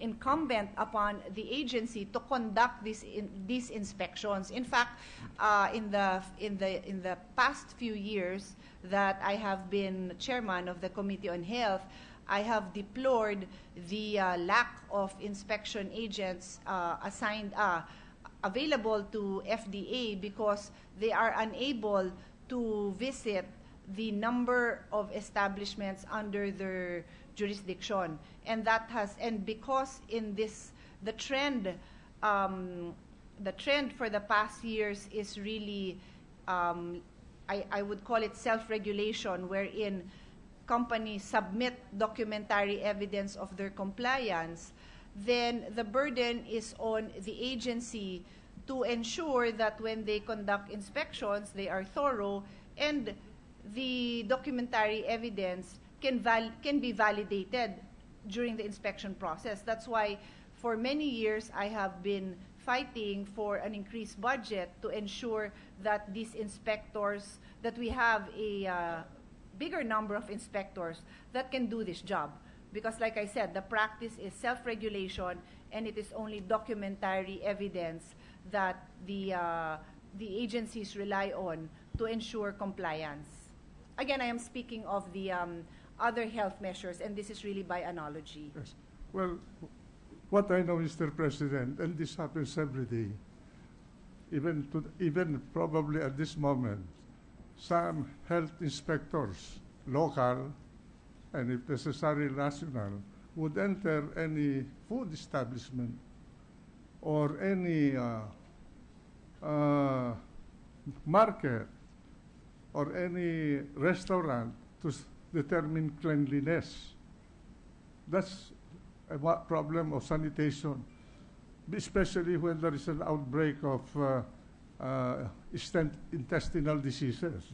incumbent upon the agency to conduct these inspections. In fact, in the past few years that I have been chairman of the Committee on Health, I have deplored the lack of inspection agents available to FDA because they are unable to visit the number of establishments under their jurisdiction, and because in this the trend for the past years is really I would call it self-regulation, wherein companies submit documentary evidence of their compliance. Then the burden is on the agency to ensure that when they conduct inspections, they are thorough and the documentary evidence can be validated during the inspection process. That's why for many years I have been fighting for an increased budget to ensure that these inspectors, that we have a bigger number of inspectors that can do this job. Because like I said, the practice is self-regulation and it is only documentary evidence that the agencies rely on to ensure compliance. Again, I am speaking of the other health measures, and this is really by analogy. Yes. Well, what I know, Mr. President, and this happens every day, even probably at this moment, some health inspectors, local, and if necessary national, would enter any food establishment or any market or any restaurant to determine cleanliness. That's a problem of sanitation, especially when there is an outbreak of intestinal diseases,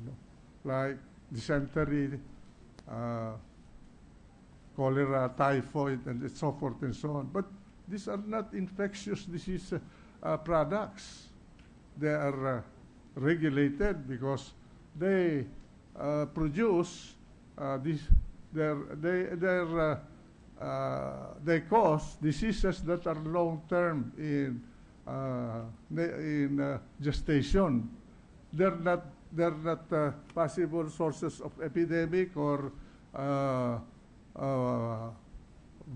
like dysentery, cholera, typhoid, and so forth and so on. But these are not infectious disease products. They are regulated because they produce they cause diseases that are long-term in gestation. They're not possible sources of epidemic or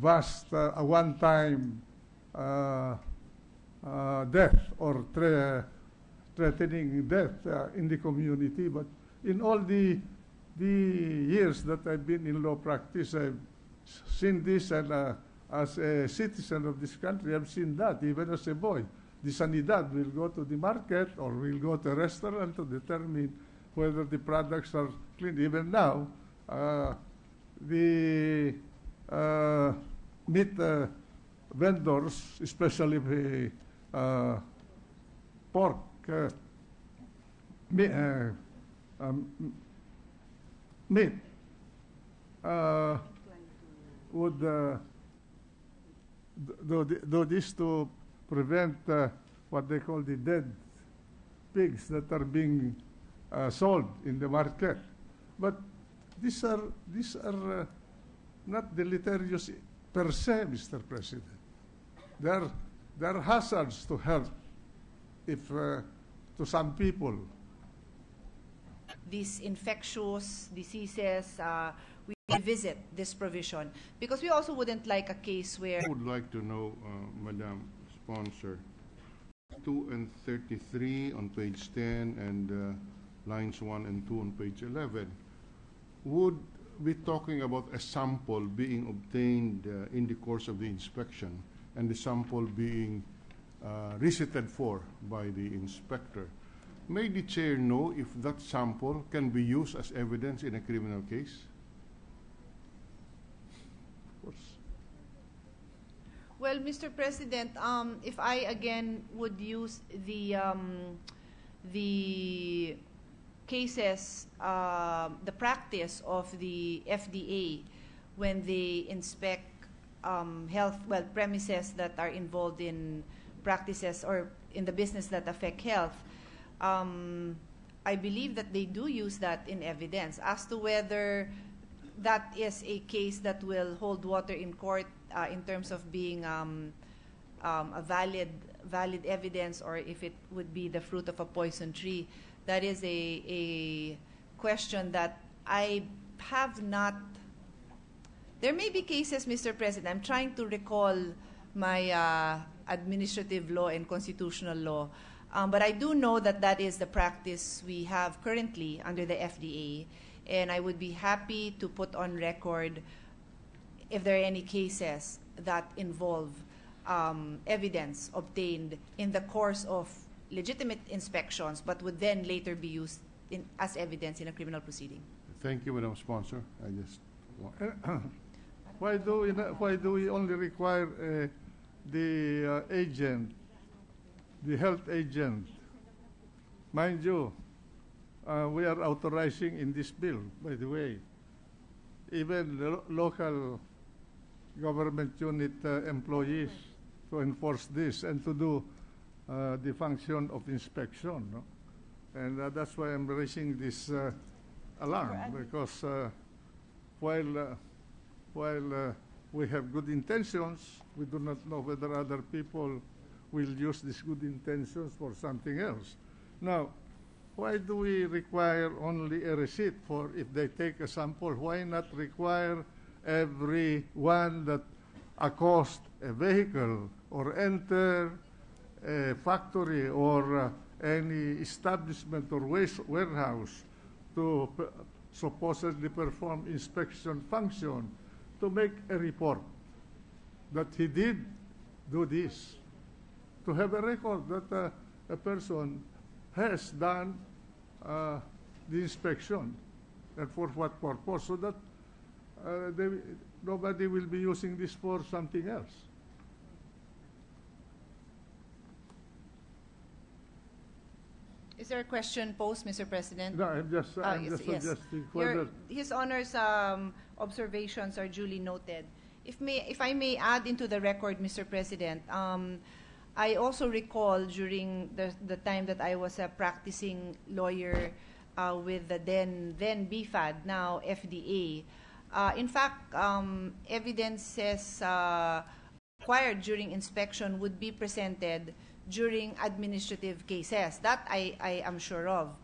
vast one-time death or threatening death in the community, but in all the years that I've been in law practice, I've seen this, and as a citizen of this country, I've seen that even as a boy. The sanidad will go to the market or will go to a restaurant to determine whether the products are clean. Even now, the meat vendors, especially the pork, meat, would do this to prevent what they call the dead pigs that are being sold in the market. But these are not deleterious per se, Mr. President. They are hazards to health if to some people. These infectious diseases, we revisit this provision because we also wouldn't like a case where. I would like to know, Madam Sponsor, 2 and 33 on page 10 and lines 1 and 2 on page 11. Would we talking about a sample being obtained in the course of the inspection and the sample being recited for by the inspector? May the chair know if that sample can be used as evidence in a criminal case? Of course. Well, Mr. President, if I again would use the cases, the practice of the FDA when they inspect premises that are involved in practices or in the business that affect health, I believe that they do use that in evidence. As to whether that is a case that will hold water in court in terms of being a valid evidence, or if it would be the fruit of a poison tree, that is a question that I have not. There may be cases, Mr. President, I'm trying to recall my administrative law and constitutional law, but I do know that that is the practice we have currently under the FDA, and I would be happy to put on record if there are any cases that involve evidence obtained in the course of legitimate inspections, but would then later be used as evidence in a criminal proceeding. Thank you, Madam Sponsor. I just why do we only require the agent, the health agent? Mind you, we are authorizing in this bill, by the way, even the local government unit employees to enforce this and to do the function of inspection. No? And that's why I'm raising this alarm, because while we have good intentions, we do not know whether other people will use these good intentions for something else. Now, why do we require only a receipt for if they take a sample? Why not require everyone that accost a vehicle or enter a factory or any establishment or warehouse to supposedly perform inspection function, to make a report that he did do this, to have a record that a person has done the inspection, and for what purpose, so that nobody will be using this for something else. Is there a question posed, Mr. President? No, I'm just suggesting whether His Honor's observations are duly noted. If I may add into the record, Mr. President, I also recall during the time that I was a practicing lawyer with the then BFAD, now FDA. In fact, evidences acquired during inspection would be presented during administrative cases. That I am sure of.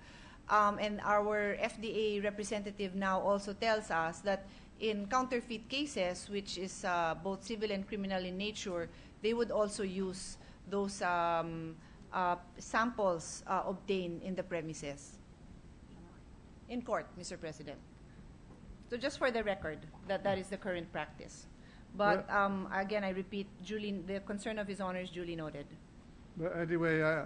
And our FDA representative now also tells us that in counterfeit cases, which is both civil and criminal in nature, they would also use those samples obtained in the premises. In court, Mr. President. So just for the record, that is the current practice. But again, I repeat, the concern of His Honor is duly noted. But anyway,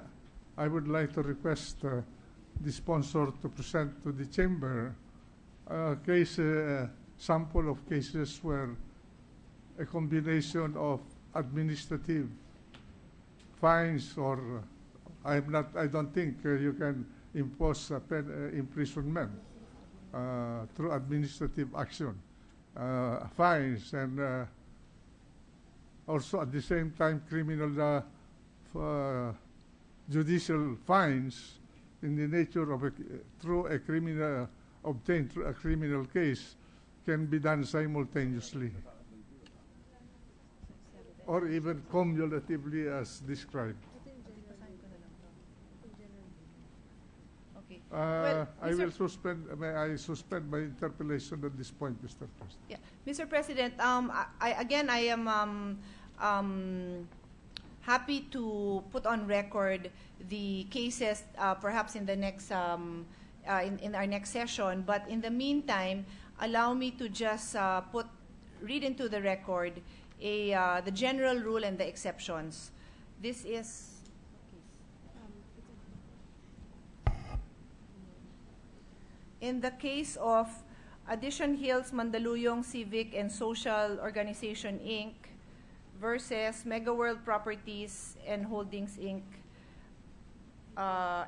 I would like to request the sponsor to present to the chamber a sample of cases where a combination of administrative fines or I don't think you can impose imprisonment through administrative action, fines, and also at the same time criminal judicial fines in the nature of obtained through a criminal case can be done simultaneously or even cumulatively as described. Well, I suspend my interpellation at this point, Mr. President. Yeah. Mr. President, I am happy to put on record the cases perhaps in the next in our next session. But in the meantime, allow me to just read into the record the general rule and the exceptions. This is. In the case of Addition Hills Mandaluyong Civic and Social Organization, Inc. versus Mega World Properties and Holdings, Inc.,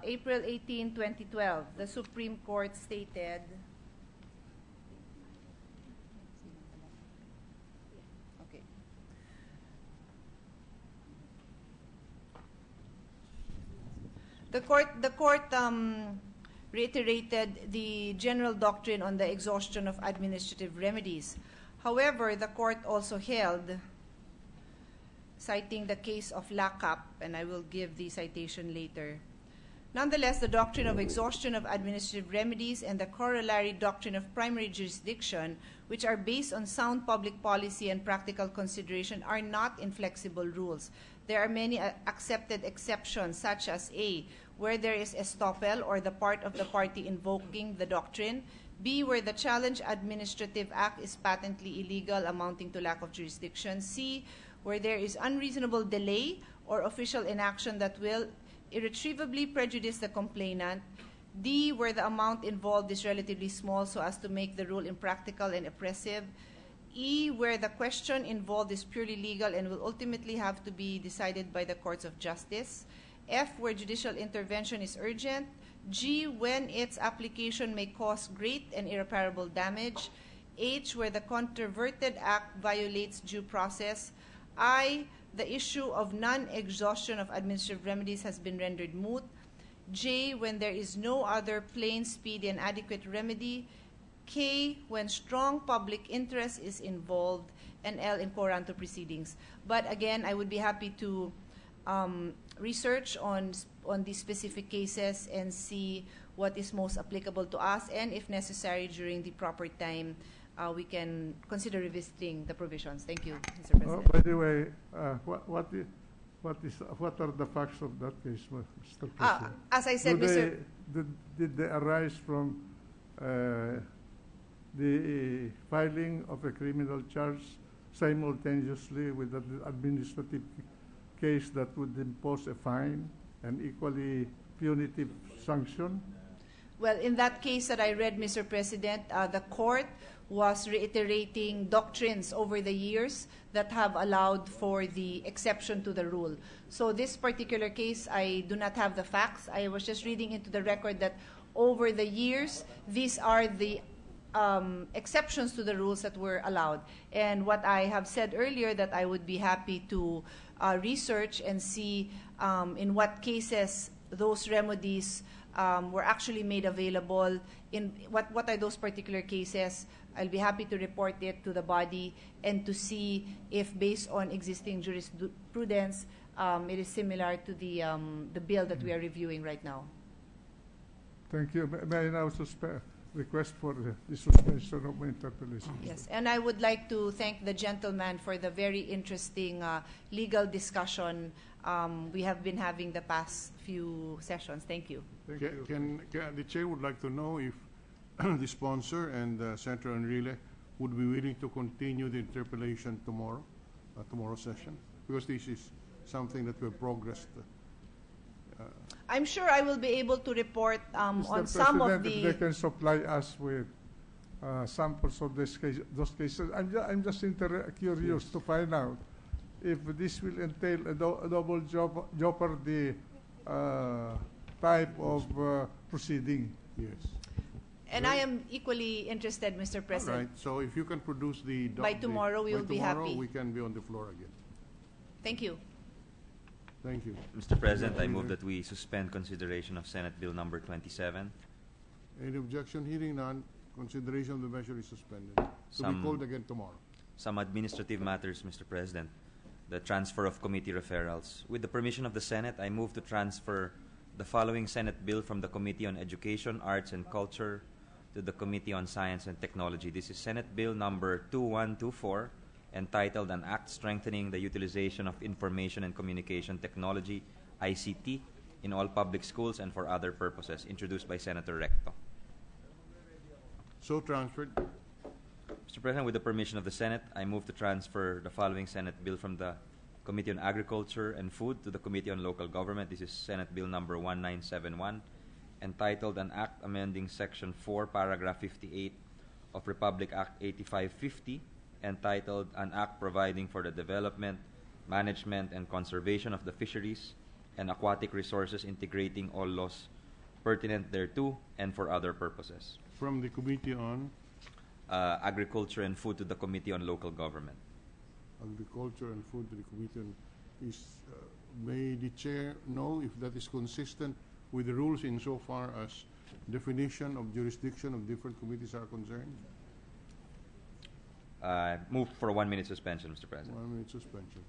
April 18, 2012, the Supreme Court stated, okay. The court reiterated the general doctrine on the exhaustion of administrative remedies. However, the court also held, citing the case of Lakap, and I will give the citation later. Nonetheless, the doctrine of exhaustion of administrative remedies and the corollary doctrine of primary jurisdiction, which are based on sound public policy and practical consideration, are not inflexible rules. There are many accepted exceptions, such as A, where there is estoppel or the part of the party invoking the doctrine, B, where the challenged administrative act is patently illegal amounting to lack of jurisdiction, C, where there is unreasonable delay or official inaction that will irretrievably prejudice the complainant, D, where the amount involved is relatively small so as to make the rule impractical and oppressive, E, where the question involved is purely legal and will ultimately have to be decided by the courts of justice, F, where judicial intervention is urgent, G, when its application may cause great and irreparable damage, H, where the controverted act violates due process, I, the issue of non-exhaustion of administrative remedies has been rendered moot, J, when there is no other plain, speedy, and adequate remedy, K, when strong public interest is involved, and L, in quoranto proceedings. But again, I would be happy to research on these specific cases and see what is most applicable to us, and if necessary, during the proper time, we can consider revisiting the provisions. Thank you, Mr. President. By the way, what are the facts of that case, Mr. President? As I said, did they arise from the filing of a criminal charge simultaneously with an administrative case that would impose a fine and equally punitive sanction? Well, in that case that I read, Mr. President, the court was reiterating doctrines over the years that have allowed for the exception to the rule. So this particular case, I do not have the facts. I was just reading into the record that over the years, these are the exceptions to the rules that were allowed. And what I have said earlier, that I would be happy to research and see in what cases those remedies were actually made available. In what are those particular cases? I'll be happy to report it to the body and to see if, based on existing jurisprudence, it is similar to the bill that we are reviewing right now. Thank you. May I now request for the suspension of my interpellation? Yes, and I would like to thank the gentleman for the very interesting legal discussion we have been having the past few sessions. Thank you. Can the chair would like to know if the sponsor and Senator Enrile would be willing to continue the interpellation tomorrow, tomorrow's session, because this is something that we've progressed. I'm sure I will be able to report on Mr. some of President, if they the... can supply us with samples of those cases. I'm just curious to find out if this will entail a double jeopardy type of proceeding. Yes. And I am equally interested, Mr. All President. right. So if you can produce the By tomorrow, we will be happy. We can be on the floor again. Thank you. Thank you. Mr. President, I move that we suspend consideration of Senate Bill number 27. Any objection? Hearing none, consideration of the measure is suspended. To be called again tomorrow. Some administrative matters, Mr. President. The transfer of committee referrals. With the permission of the Senate, I move to transfer the following Senate bill from the Committee on Education, Arts, and Culture to the Committee on Science and Technology. This is Senate Bill number 2124, entitled An Act Strengthening the Utilization of Information and Communication Technology, ICT, in all public schools and for other purposes, introduced by Senator Recto. So transferred. Mr. President, with the permission of the Senate, I move to transfer the following Senate bill from the Committee on Agriculture and Food to the Committee on Local Government. This is Senate Bill number 1971, entitled An Act Amending Section 4, Paragraph 58 of Republic Act 8550, entitled An Act Providing for the Development, Management, and Conservation of the Fisheries and Aquatic Resources, integrating all laws pertinent thereto and for other purposes. From the Committee on Agriculture and Food to the Committee on Local Government. Agriculture and Food to the Committee on may the Chair know if that is consistent with the rules insofar as definition of jurisdiction of different committees are concerned? Move for a 1-minute suspension, Mr. President. 1 minute suspension.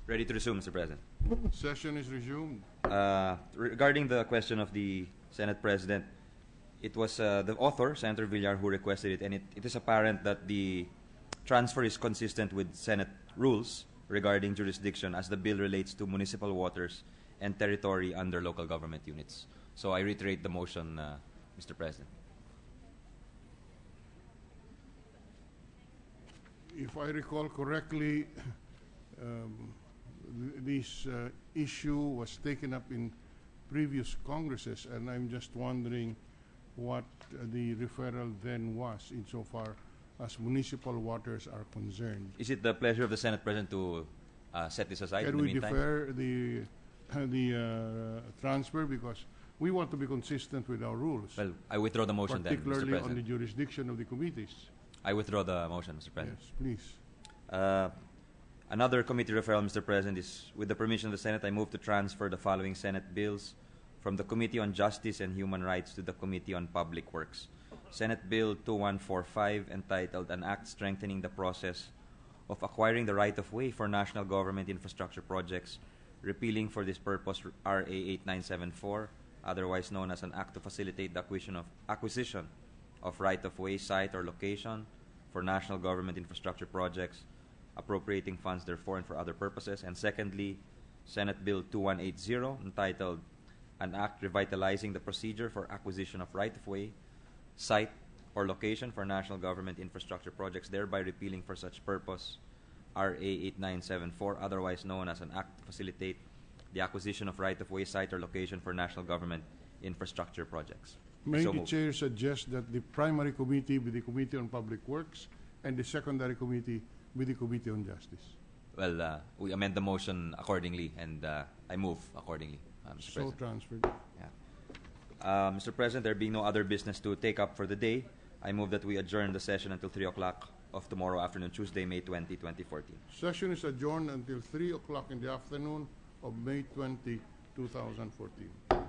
Ready to resume, Mr. President. Session is resumed. Regarding the question of the Senate President, it was the author, Senator Villar, who requested it, and it is apparent that the transfer is consistent with Senate rules regarding jurisdiction as the bill relates to municipal waters and territory under local government units. So I reiterate the motion, Mr. President. If I recall correctly, this issue was taken up in previous Congresses, and I'm just wondering what the referral then was insofar as municipal waters are concerned. Is it the pleasure of the Senate President to set this aside in Can the we meantime? defer the transfer because we want to be consistent with our rules? Well, I withdraw the motion then, Mr. Particularly President. on the jurisdiction of the committees. I withdraw the motion, Mr. President. Yes, please. Another committee referral, Mr. President, is with the permission of the Senate, I move to transfer the following Senate bills from the Committee on Justice and Human Rights to the Committee on Public Works. Senate Bill 2145, entitled An Act Strengthening the Process of Acquiring the Right-of-Way for National Government Infrastructure Projects, repealing for this purpose RA 8974, otherwise known as an Act to Facilitate the Acquisition of Right-of-Way, Site, or Location for National Government Infrastructure Projects, appropriating funds therefore and for other purposes. And secondly, Senate Bill 2180, entitled An Act Revitalizing the Procedure for Acquisition of Right-of-Way, Site, or Location for National Government Infrastructure Projects, thereby repealing for such purpose RA 8974, otherwise known as an Act to Facilitate the Acquisition of Right-of-Way, Site, or Location for National Government Infrastructure Projects. May So the moved. Chair suggest that the primary committee be the Committee on Public Works and the secondary committee be the Committee on Justice? Well, we amend the motion accordingly, and I move accordingly, Mr. So President. transferred. Yeah. Mr. President, there being no other business to take up for the day, I move that we adjourn the session until 3 o'clock of tomorrow afternoon, Tuesday, May 20, 2014. Session is adjourned until 3 o'clock in the afternoon of May 20, 2014.